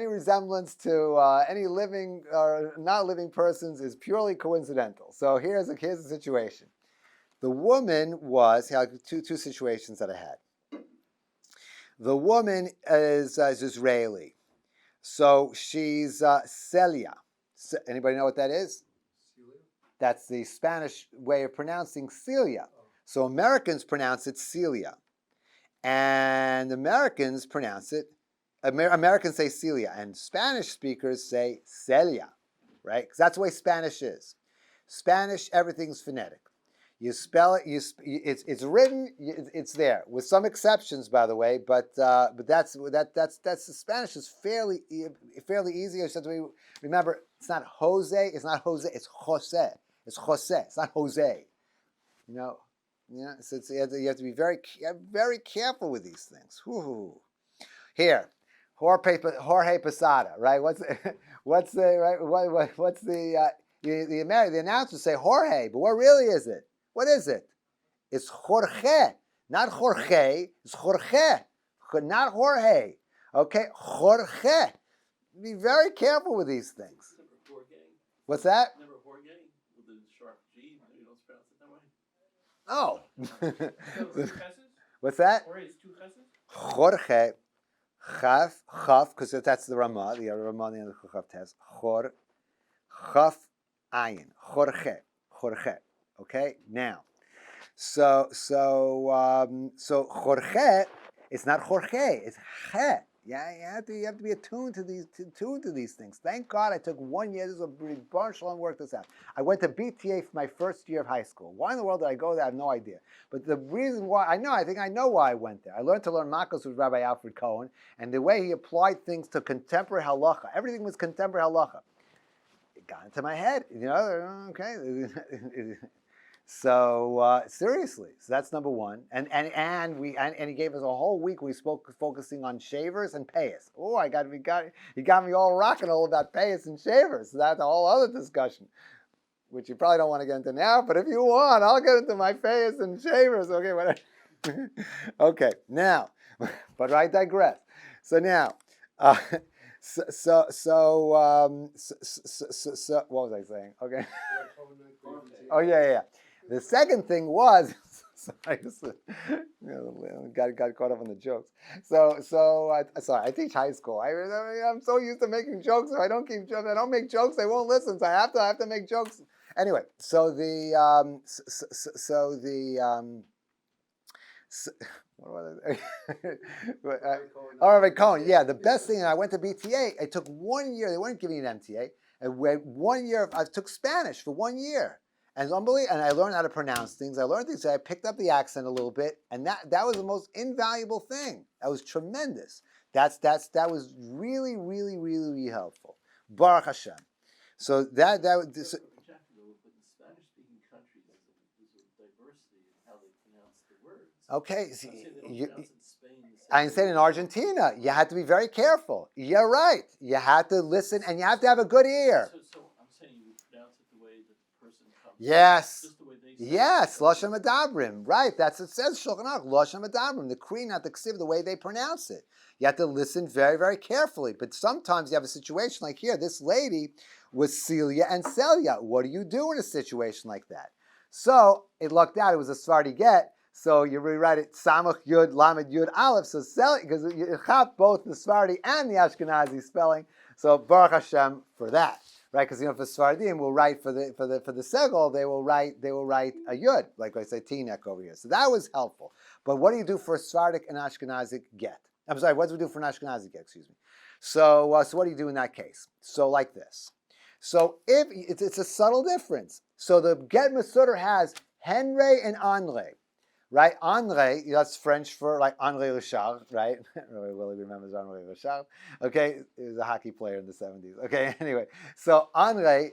resemblance to any living or not living persons is purely coincidental. So here's the situation. The woman was two situations that I had. The woman is Israeli, so she's Celia. Anybody know what that is? That's the Spanish way of pronouncing Celia. So Americans pronounce it Celia. And Americans say Celia. And Spanish speakers say Celia, right? Because that's the way Spanish is. Spanish, everything's phonetic. You spell it, it's written, it's there. With some exceptions, by the way, but that's the Spanish is fairly easy. Remember, it's not Jose, it's Jose. It's Jose. It's not Jose. So you have to be very careful with these things. Here, Jorge Posada, right? The announcers say Jorge, but what really is it? What is it? It's Jorge, not Jorge. It's Jorge, not Jorge. Okay, Jorge. Be very careful with these things. What's that? Oh. What's that? Jorge. Chaf, because that's the Ramah, the Ramah and the Chaf test. Chaf, ayin. Jorge. Okay. Now, so Jorge. It's not Jorge. It's Che. Yeah, you have to be attuned to these things. Thank God I took 1 year. This is a bunch of work this out. I went to BTA for my first year of high school. Why in the world did I go there? I have no idea. But the reason why I think I know why I went there. I learned to learn Makos with Rabbi Alfred Cohen, and the way he applied things to contemporary halacha. Everything was contemporary halacha. It got into my head. Okay. So seriously, so that's number one, and he gave us a whole week. We spoke focusing on shavers and payas. Oh, he got me all rock and roll about payas and shavers. So that's a whole other discussion, which you probably don't want to get into now. But if you want, I'll get into my payas and shavers. Okay, whatever. Okay, now, but I digress. So now, so what was I saying? Okay. Oh yeah. The second thing was, sorry, got caught up on the jokes. I teach high school. I'm so used to making jokes. If I don't make jokes, they won't listen. So I have to make jokes. Anyway, what was it? Rabbi Cohen. Yeah, the best thing. I went to BTA. I took 1 year. They weren't giving me an MTA. I went 1 year. I took Spanish for 1 year. And it's unbelievable. And I learned how to pronounce things. I learned things. So I picked up the accent a little bit, and that was the most invaluable thing. That was tremendous. That was really, really, really, really helpful. Baruch Hashem. So that. But in Spanish-speaking countries, there's a diversity in how they pronounce the words. Okay. I said in Argentina, you had to be very careful. You're right. You had to listen, and you have to have a good ear. So I'm saying you would pronounce it the way that the person comes. Yes. Just the way they say it. Yes, Loshem Adabrim. Right, that's it says Shulchan Aruch, Loshem Adabrim, the Kri, not the Ksiv, the way they pronounce it. You have to listen very, very carefully. But sometimes you have a situation like here. This lady was Celia and Celia. What do you do in a situation like that? So it lucked out. It was a Sephardi get. So you rewrite it Samach Yud Lamed Yud Aleph. So Celia, because you have both the Sephardi and the Ashkenazi spelling. So Baruch Hashem for that. Right, because for Sephardim will write for the segol, they will write a yud, like I say Tinek over here. So that was helpful. But what do you do for a Sephardic and Ashkenazic get? I'm sorry, what do we do for an Ashkenazi get? Excuse me. So what do you do in that case? So like this. So if it's a subtle difference. So the get Masuder has Henry and Andre. Right, Andre, that's French for like Andre Richard, right? Willie remembers Andre Richard. Okay, he was a hockey player in the 70s. Okay, anyway, so Andre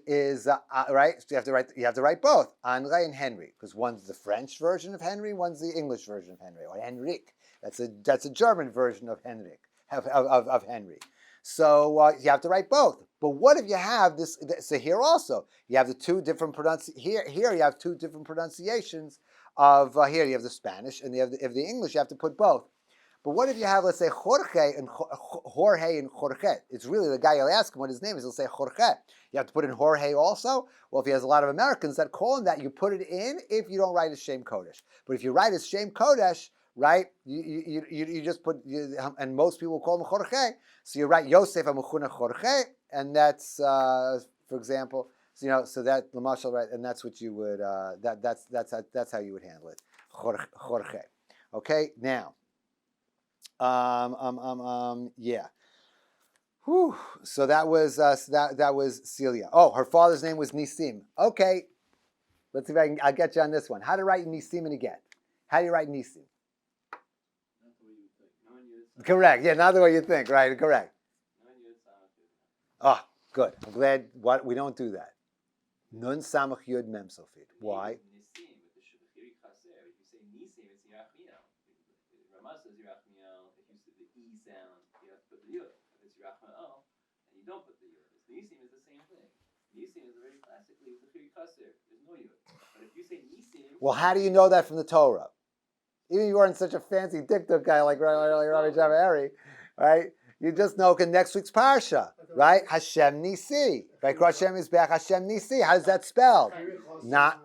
is right. So you have to write both Andre and Henry, because one's the French version of Henry, one's the English version of Henry, or Henrik. That's a German version of Henrik of Henry. So you have to write both. But what if you have this? So here also you have the two different Here you have two different pronunciations. Of here you have the Spanish and if the English, you have to put both. But what if you have, let's say, Jorge and Jorge? It's really the guy, you'll ask him what his name is, he'll say Jorge. You have to put in Jorge also. Well, if he has a lot of Americans that call him that, you put it in if you don't write his Shem Kodesh. But if you write his Shem Kodesh, right, you just put, and most people call him Jorge, so you write Yosef Amachuna Jorge, and that's, for example, so that Lamashal, right, and that's what you would that's how you would handle it. Jorge. Okay, now. Yeah. Whew. So that was that was Celia. Oh, her father's name was Nisim. Okay. Let's see if I'll get you on this one. How to write Nisim in a get? How do you write Nisim? Not the way you think. Correct. Yeah, not the way you think. Right. Correct. Oh, good. I'm glad we don't do that. Nun samach yud mem sofit. Why? Nisim, if you say Nisim, it's Yerachmiel. Ramah says Yerachmiel. If you say the E sound, you have to put the Yud. If it's Yerachmiel, and you don't put the Yud. Nisim is the same thing. Nisim is very classically the Chiri Chaser. There's no Yud. But if you say Nisim, well, how do you know that from the Torah? Even if you weren't such a fancy diktuk guy like Rabbi Chaim Jachter, right? You just know next week's parsha, right? Hashem Nisi, right? Hashem is back. Hashem Nisi. How does that spell? Not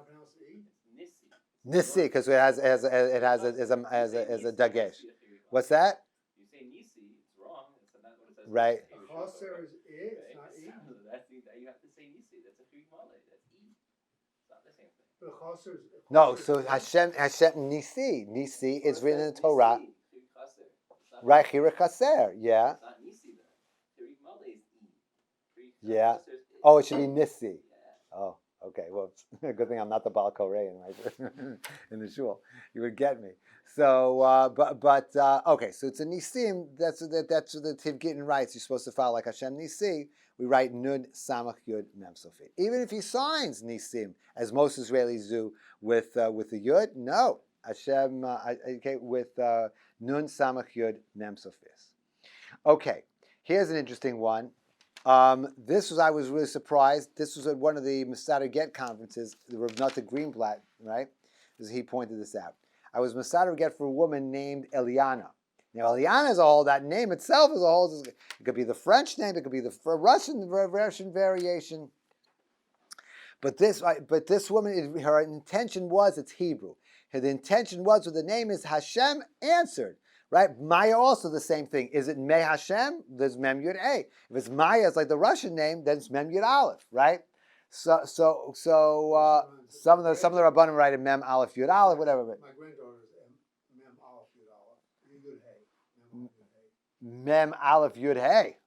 Nisi, because it has a dagesh. What's that? you say Nisi, it's wrong. It's not what it says. Right. Chaser is it, it's not E. You have to say Nisi. That's a Chiri Male. That's E. It's not the same thing. But chaser is No, so Hashem Nisi. Nisi is written in the Torah. Right, Chiri Chaser. Yeah. It's not Nisi then. Chiri Male is E. Yeah. Oh, it should be Nisi. Oh, okay. Well, good thing I'm not the Baal Koreh in the shul. You would get me. So, but okay. So it's a Nisim. That's what the Tiv Gittin writes. You're supposed to follow like Hashem Nisi. We write Nun Samach Yud Mem Sofit. Even if he signs Nisim, as most Israelis do with the Yud, no. Hashem, okay, with Nun Samach Yud Mem Sofis. Okay, here's an interesting one. I was really surprised. This was at one of the Masada Get conferences, the Rav Nata Greenblatt, right? He pointed this out. I was Masada Get for a woman named Eliana. Now, Eliana is a whole, that name itself is a whole, it could be the French name, it could be the Russian variation. But this woman, her intention was, it's Hebrew. The intention was, with the name is Hashem, answered. Right? Maya also the same thing. Is it Me Hashem? There's Mem Yud A. If it's Maya, it's like the Russian name, then it's Mem Yud Aleph, right? So some of the Rabbanim write Mem Aleph Yud Aleph, whatever. But my granddaughter is Mem Aleph Yud Aleph. Yud Hey. Mem Aleph Yud Hey.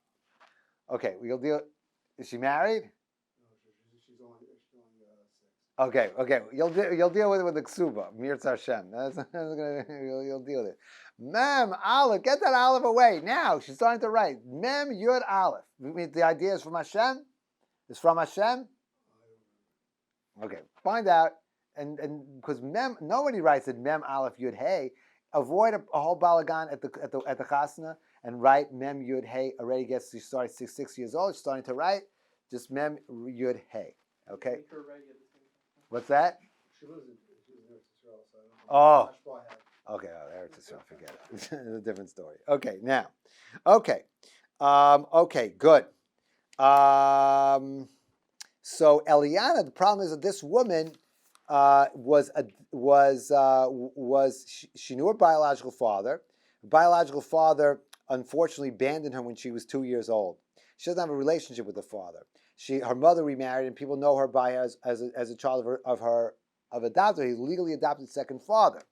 Okay, we'll deal. Is she married? No, she's only 6. Okay. You'll deal with it with the ksuba. Mirz Hashem. You'll deal with it. Mem Aleph. Get that Aleph away now. She's starting to write Mem Yud Aleph. You mean the idea is from Hashem? It's from Hashem. Okay, find out. And because Mem, nobody writes it Mem Aleph Yud Hey. Avoid a whole balagan at the chasna and write Mem Yud Hey. Already gets, she started 6 years old. She's starting to write just Mem Yud Hey. Okay, Make her ready at the same time. what's that? She lives in Eretz Israel, so I don't know. Oh. Okay, Eretz Yisrael, forget it. It's a different story. Okay, now, okay, okay, good. So Eliana, the problem is that this woman she knew her biological father. Her biological father unfortunately abandoned her when she was 2 years old. She doesn't have a relationship with the father. Her mother remarried, and people know her by as a child of adopted. He legally adopted second father,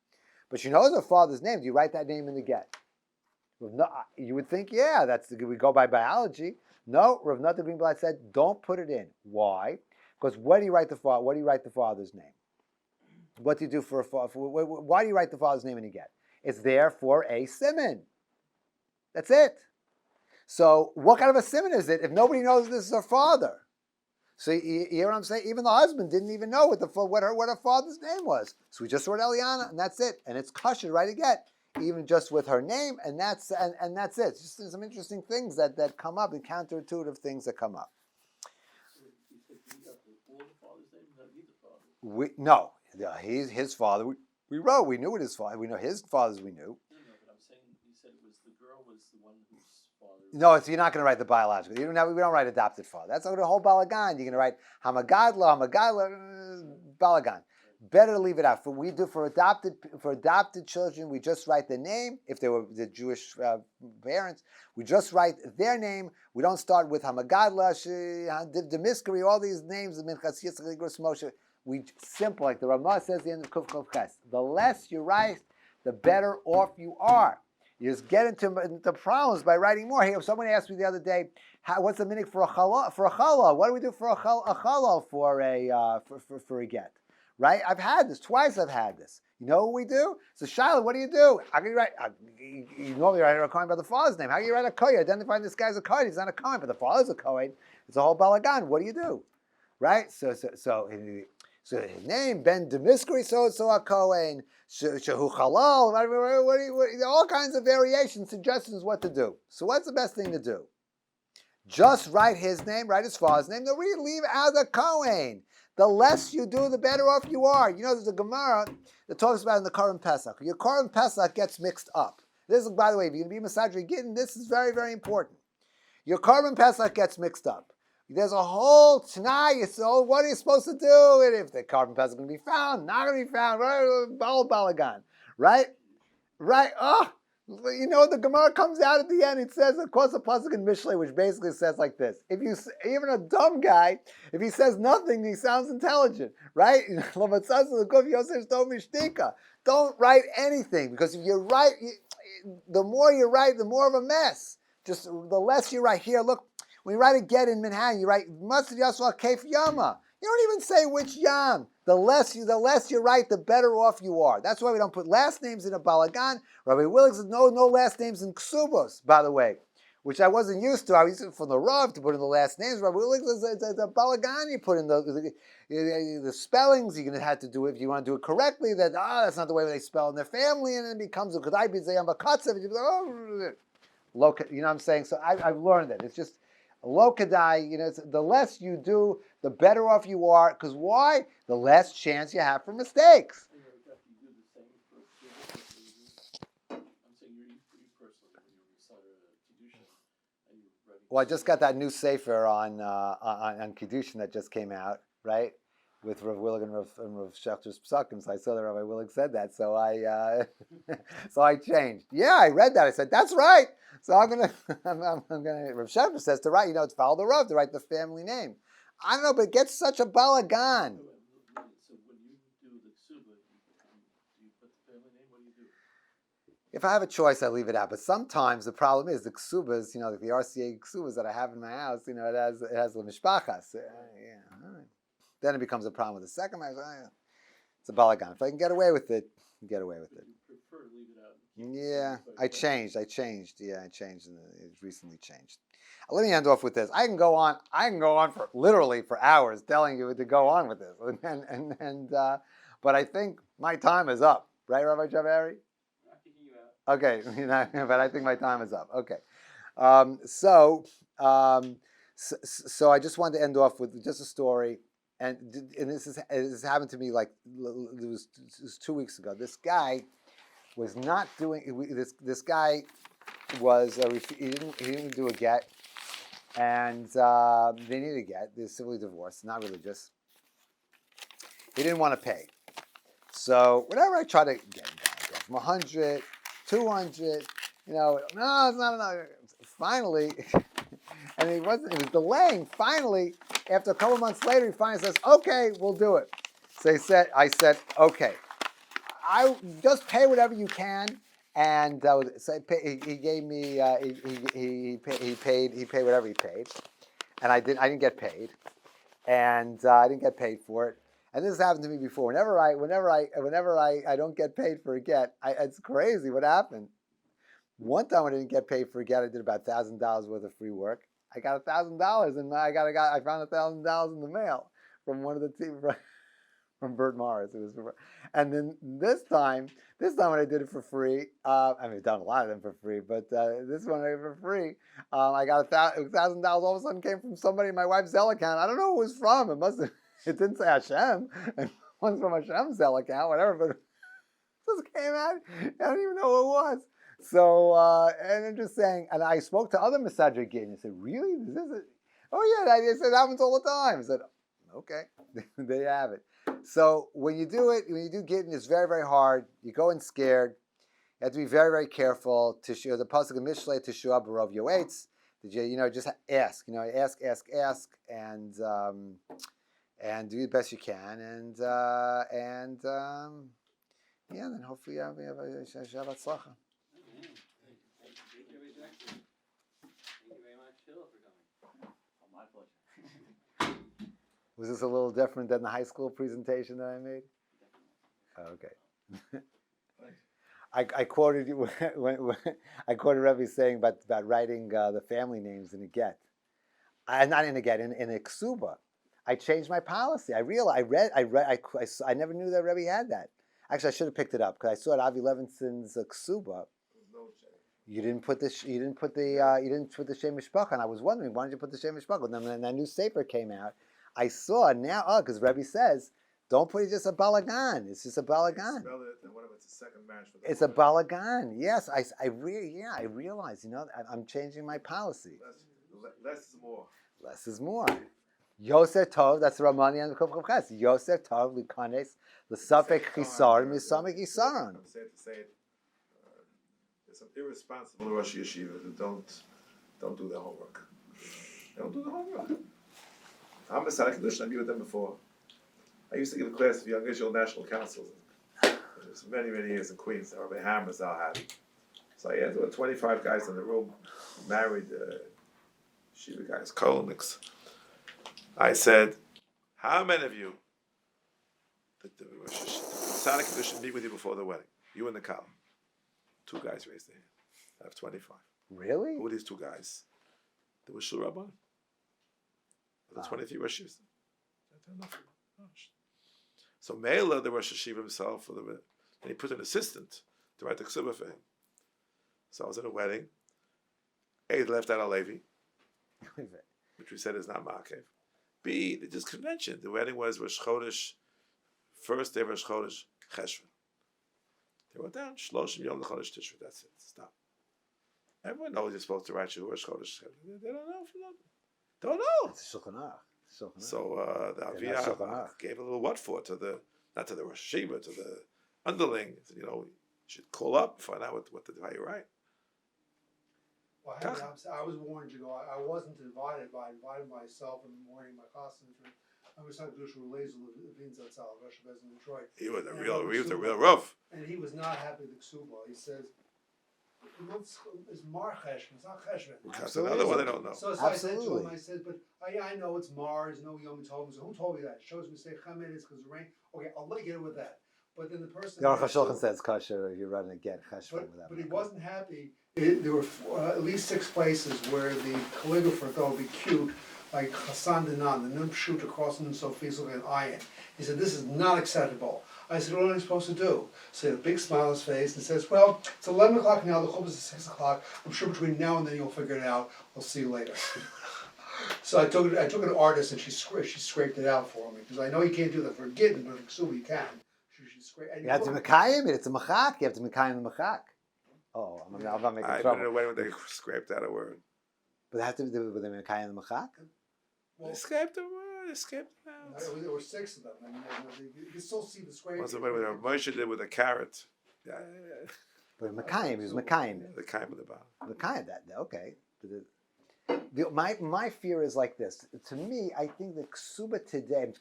but she knows her father's name. Do you write that name in the get? No, you would think, yeah, we go by biology. No, Rav Nata Greenblatt said, don't put it in. Why? Because what do you write the father's name? What do you do why do you write the father's name in the get? It's there for a siman. That's it. So what kind of a siman is it if nobody knows this is her father? So you hear what I'm saying? Even the husband didn't even know what her father's name was. So we just wrote Eliana, and that's it. And it's kosher, right? Again, even just with her name, and that's it. It's just some interesting things that come up, and counterintuitive things that come up. You said you got all the father's name, not neither father. He's his father. We wrote. We knew what his father. We know his father's. We knew. No, but I'm saying you said it was the girl was the one whose father. No, you're not going to write the biological. We don't write adopted father. That's the whole balagan. You're going to write hamagadla, balagan. Better to leave it out. For adopted children, we just write the name. If they were the Jewish parents, we just write their name. We don't start with hamagadla, demiskari, all these names of minchas yitzchak, Moshe. We simple, like the Ramah says at the end of Kuf Kuf Ches. The less you write, the better off you are. You just get into problems by writing more. Hey, someone asked me the other day, what's the meaning for a challah? What do we do for a challah for a get? Right? I've had this twice. I've had this. You know what we do? So Shiloh, what do you do? How can you write? You normally write a Kohen by the father's name. How can you write a Kohen? Identifying this guy's a Kohen. He's not a Kohen, but the father's a Kohen. It's a whole balagan. What do you do? Right? So his name Ben Demiskri, so a Kohen. Shehu Halal. All kinds of variations, suggestions what to do. So what's the best thing to do? Just write his name, write his father's name. Then we leave out the Kohen. The less you do, the better off you are. You know, there's a Gemara that talks about in the Korban Pesach. Your Korban Pesach gets mixed up. This is, by the way, if you're going to be Masajri Gittin, this is very, very important. Your Korban Pesach gets mixed up. There's a whole Tanai, so what are you supposed to do? And if the Korban Pesach is going to be found, not going to be found, balagan, right? Right? Oh, you know, the Gemara comes out at the end. It says, of course, a pasuk in Mishlei, which basically says like this: even a dumb guy, if he says nothing, he sounds intelligent, right? Don't write anything, because if you write, the more you write, the more of a mess. Just the less you write. Here, look, when you write a get in Manhattan, you write Matzah Yaswa Kef Yama. You don't even say which yam. The less you write, the better off you are. That's why we don't put last names in a balagan. Rabbi Willig says no last names in ksubos, by the way, which I wasn't used to. I was used from the Rav to put in the last names. Rabbi Willig says it's a balagan. You put in the spellings. You're going to have to do it if you want to do it correctly. That's not the way they spell in their family, and then it becomes a kedai b'zayam b'katzav. You know what I'm saying? So I've learned that it's just. Lo kedai, the less you do, the better off you are. Because why? The less chance you have for mistakes. Well, I just got that new sefer on Kiddushin that just came out, right? With Rav Willig and Rav Schachter's Psakim. So I saw that Rabbi Willig said that, so I changed. Yeah, I read that. I said that's right. So I'm gonna. Rav Schechter says to write. It's follow the Rav to write the family name. I don't know, but it gets such a balagan. So when you do the ksuba, do you put the family name? What do you do? If I have a choice, I leave it out. But sometimes the problem is the ksubas, like the RCA ksubas that I have in my house, it has the mishpachas. Then it becomes a problem with the second one. It's a balagan. If I can get away with it, get away with it. You prefer to leave it out. Yeah, I changed. Yeah, I changed, and it recently changed. Let me end off with this. I can go on for literally for hours telling you to go on with this, but I think my time is up. Right, Rabbi Javari? Okay, but I think my time is up. Okay, so I just wanted to end off with just a story. and this happened to me like it was 2 weeks ago. This guy was not doing this guy was he didn't do a get, and they needed a get. They're civilly divorced, not religious. He didn't want to pay, so whenever I try to get him down, I go from 100, 200, no, it's not enough. Finally, and it was delaying. Finally, after a couple months later, he finally says, "Okay, we'll do it." So I said, "Okay, I just pay whatever you can." And so he gave me he paid whatever he paid, and I didn't get paid, and I didn't get paid for it. And this has happened to me before. Whenever I don't get paid for a get, it's crazy what happened. One time I didn't get paid for a get. I did about $1,000 worth of free work. I got $1,000, and I found $1,000 in the mail from one of the team from Bert Morris. And then this time when I did it for free, I've done a lot of them for free, but this one I did for free. I got $1,000 all of a sudden came from somebody in my wife's Zelle account. I don't know who it was from. It didn't say Hashem. It wasn't from Hashem's Zelle account, whatever. But it just came out. I don't even know who it was. So and I'm just saying. And I spoke to other Masajid Gittin and said, "Really? Is this it?" "Oh yeah." They said it happens all the time. I said, "Okay, there you have it." So when you do Gittin, it's very, very hard. You go in scared. You have to be very, very careful. To show the pasuk of Mishlei to show up Barov Yoetz. Just ask. Ask, and do the best you can, and then hopefully we have a Shabbat Tzlacha. Thank you, Rabbi Jachter. Thank you very much, Phil, for coming. Oh, my pleasure. Was this a little different than the high school presentation that I made? Oh, okay. I quoted you when I quoted Rebbe saying about writing the family names in a get. Not in a get, in a ksuba. I changed my policy. I never knew that Rebbe had that. Actually, I should have picked it up because I saw it Avi Levinson's ksuba. You didn't put the Shem Mishpacha, and I was wondering why didn't you put the Shem Mishpacha? And then when that new sefer came out, I saw now because Rebbe says don't put it just a balagan. It's just a balagan. It's a second marriage for it's a balagan. Yes, I realize. I'm changing my policy. Less is more. Less is more. Yosef Tov, that's the Ramani and the Kuf Ches. Yosef Tov, Likanes, L'Safek Chisar, Misamek Chisaron. I'm sad to say it. There's some irresponsible Rosh Yeshiva who don't do their homework. They don't do the homework. I'm a Sadiq Kedushin, I've been with them before. I used to give a class of Young Israel National Councils. It was many, many years in Queens. Rabbi Chaim Jachter. So I had 25 guys in the room, married Shiva guys, Kolniks. I said, how many of you did the Sadiq Kedushin meet with you before the wedding? You and the Kal. 2 guys raised their hand. I have 25. Really? Who are these 2 guys? They were Shul Rabban. The 23 Rosh Yeshiva. So Mela, the Rosh Yeshiva himself, and he put an assistant to write the Ksubah for him. So I was at a wedding. A, they left out a Levi, which we said is not Ma'akev. B, they just convention. The wedding was Rosh Chodesh, first day of Rosh Chodesh, Cheshvan. They wrote down, Shloshim Yom L'Chodesh Tishri. That's it. Stop. Everyone knows you're supposed to write Shul Rosh Chodesh. They don't know. Don't know. It's Shulchan Aruch. So the Aviyah gave a little what for to the, not to the Rosh Yeshiva, to the underling. You should call up and find out how you write. Well, I was warned to go. I wasn't invited, but I invited myself in the morning. My costume. I was talking to Lazel Levin Zatzal, Rosh Bez in Detroit. He was a real rough. And he was not happy with the Ksuba. He says, it's Mar Cheshvan, it's not Cheshvan. That's another one they don't know. So I said to him, I said, but I know it's Mar, there's no Yom Tov. So who told me that? It shows me say Chamed is because of rain. Okay, I'll let you get with that. But then the person. The Aruch HaShulchan says kosher if you're running again Cheshvan without. But he wasn't happy. There were at least 6 places where the calligrapher thought it would be cute, like Hassan Dinan, the Nun Pshut across Nun Sofis with an ayin. He said, this is not acceptable. I said, what am I supposed to do? So he had a big smile on his face and says, well, it's 11 o'clock now, the Chuppah is at 6 o'clock. I'm sure between now and then you'll figure it out. We'll see you later. So I took an artist and she scraped it out for me because I know you can't do that for Gittin, but for Ksuba you can. She scrape. You have to Mekayim it. It's a Machak. You have to Mekayim the Machak. Oh, I'm not making I trouble. don't know when they scraped out a word. But they have to do with the Mekayim the Machak. Well, They scraped the word. They scraped it out. there were 6 of them, and you can still see the scrape. What's the way with Moshe did with a carrot? Yeah, But Mekayim, he was Mekayim. the kind with the bottom. Mekayim that. Okay. My fear is like this. To me, I think the Ksuba today,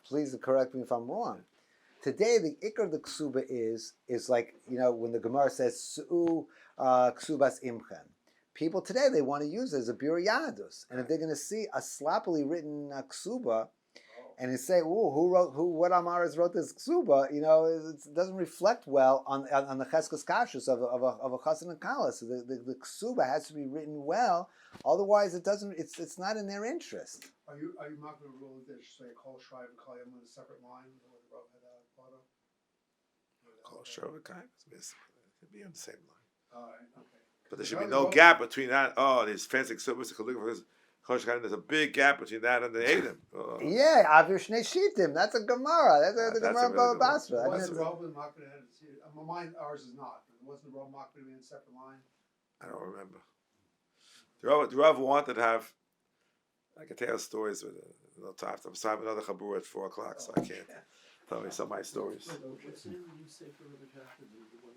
please correct me if I'm wrong, today the Iker of the Ksuba is like, when the Gemara says, Su'u Ksubas Imchen. People today, they want to use it as a Bira Yadus. And if they're going to see a sloppily written Ksuba, and they say, what Amaras wrote this Ksuba, it doesn't reflect well on the Cheskes Kashrus of a Chassan and Kala. So the Ksuba has to be written well, otherwise it's not in their interest. Are you not going to rule that say call Shrive and call him on a separate line? Or the Rav had thought of? Call Shavakai. It'd be on the same line. All right, okay. But there should be no gap between that. Oh, there's fancy Ksubas. There's a big gap between that and the Edom. Yeah, Avir Shnei Shitim. That's a Gemara. That's the Gemara a of really Baba good one. Basra. Wasn't the Rav and Makbid mine, ours is not. Wasn't the Rav Makbid in a separate line? I don't remember. The Rav wanted to have. I can tell stories with no time. I'm starting another chabur at 4:00, so I can't tell me some of my stories. What's the name you say for Rabbi Chachter?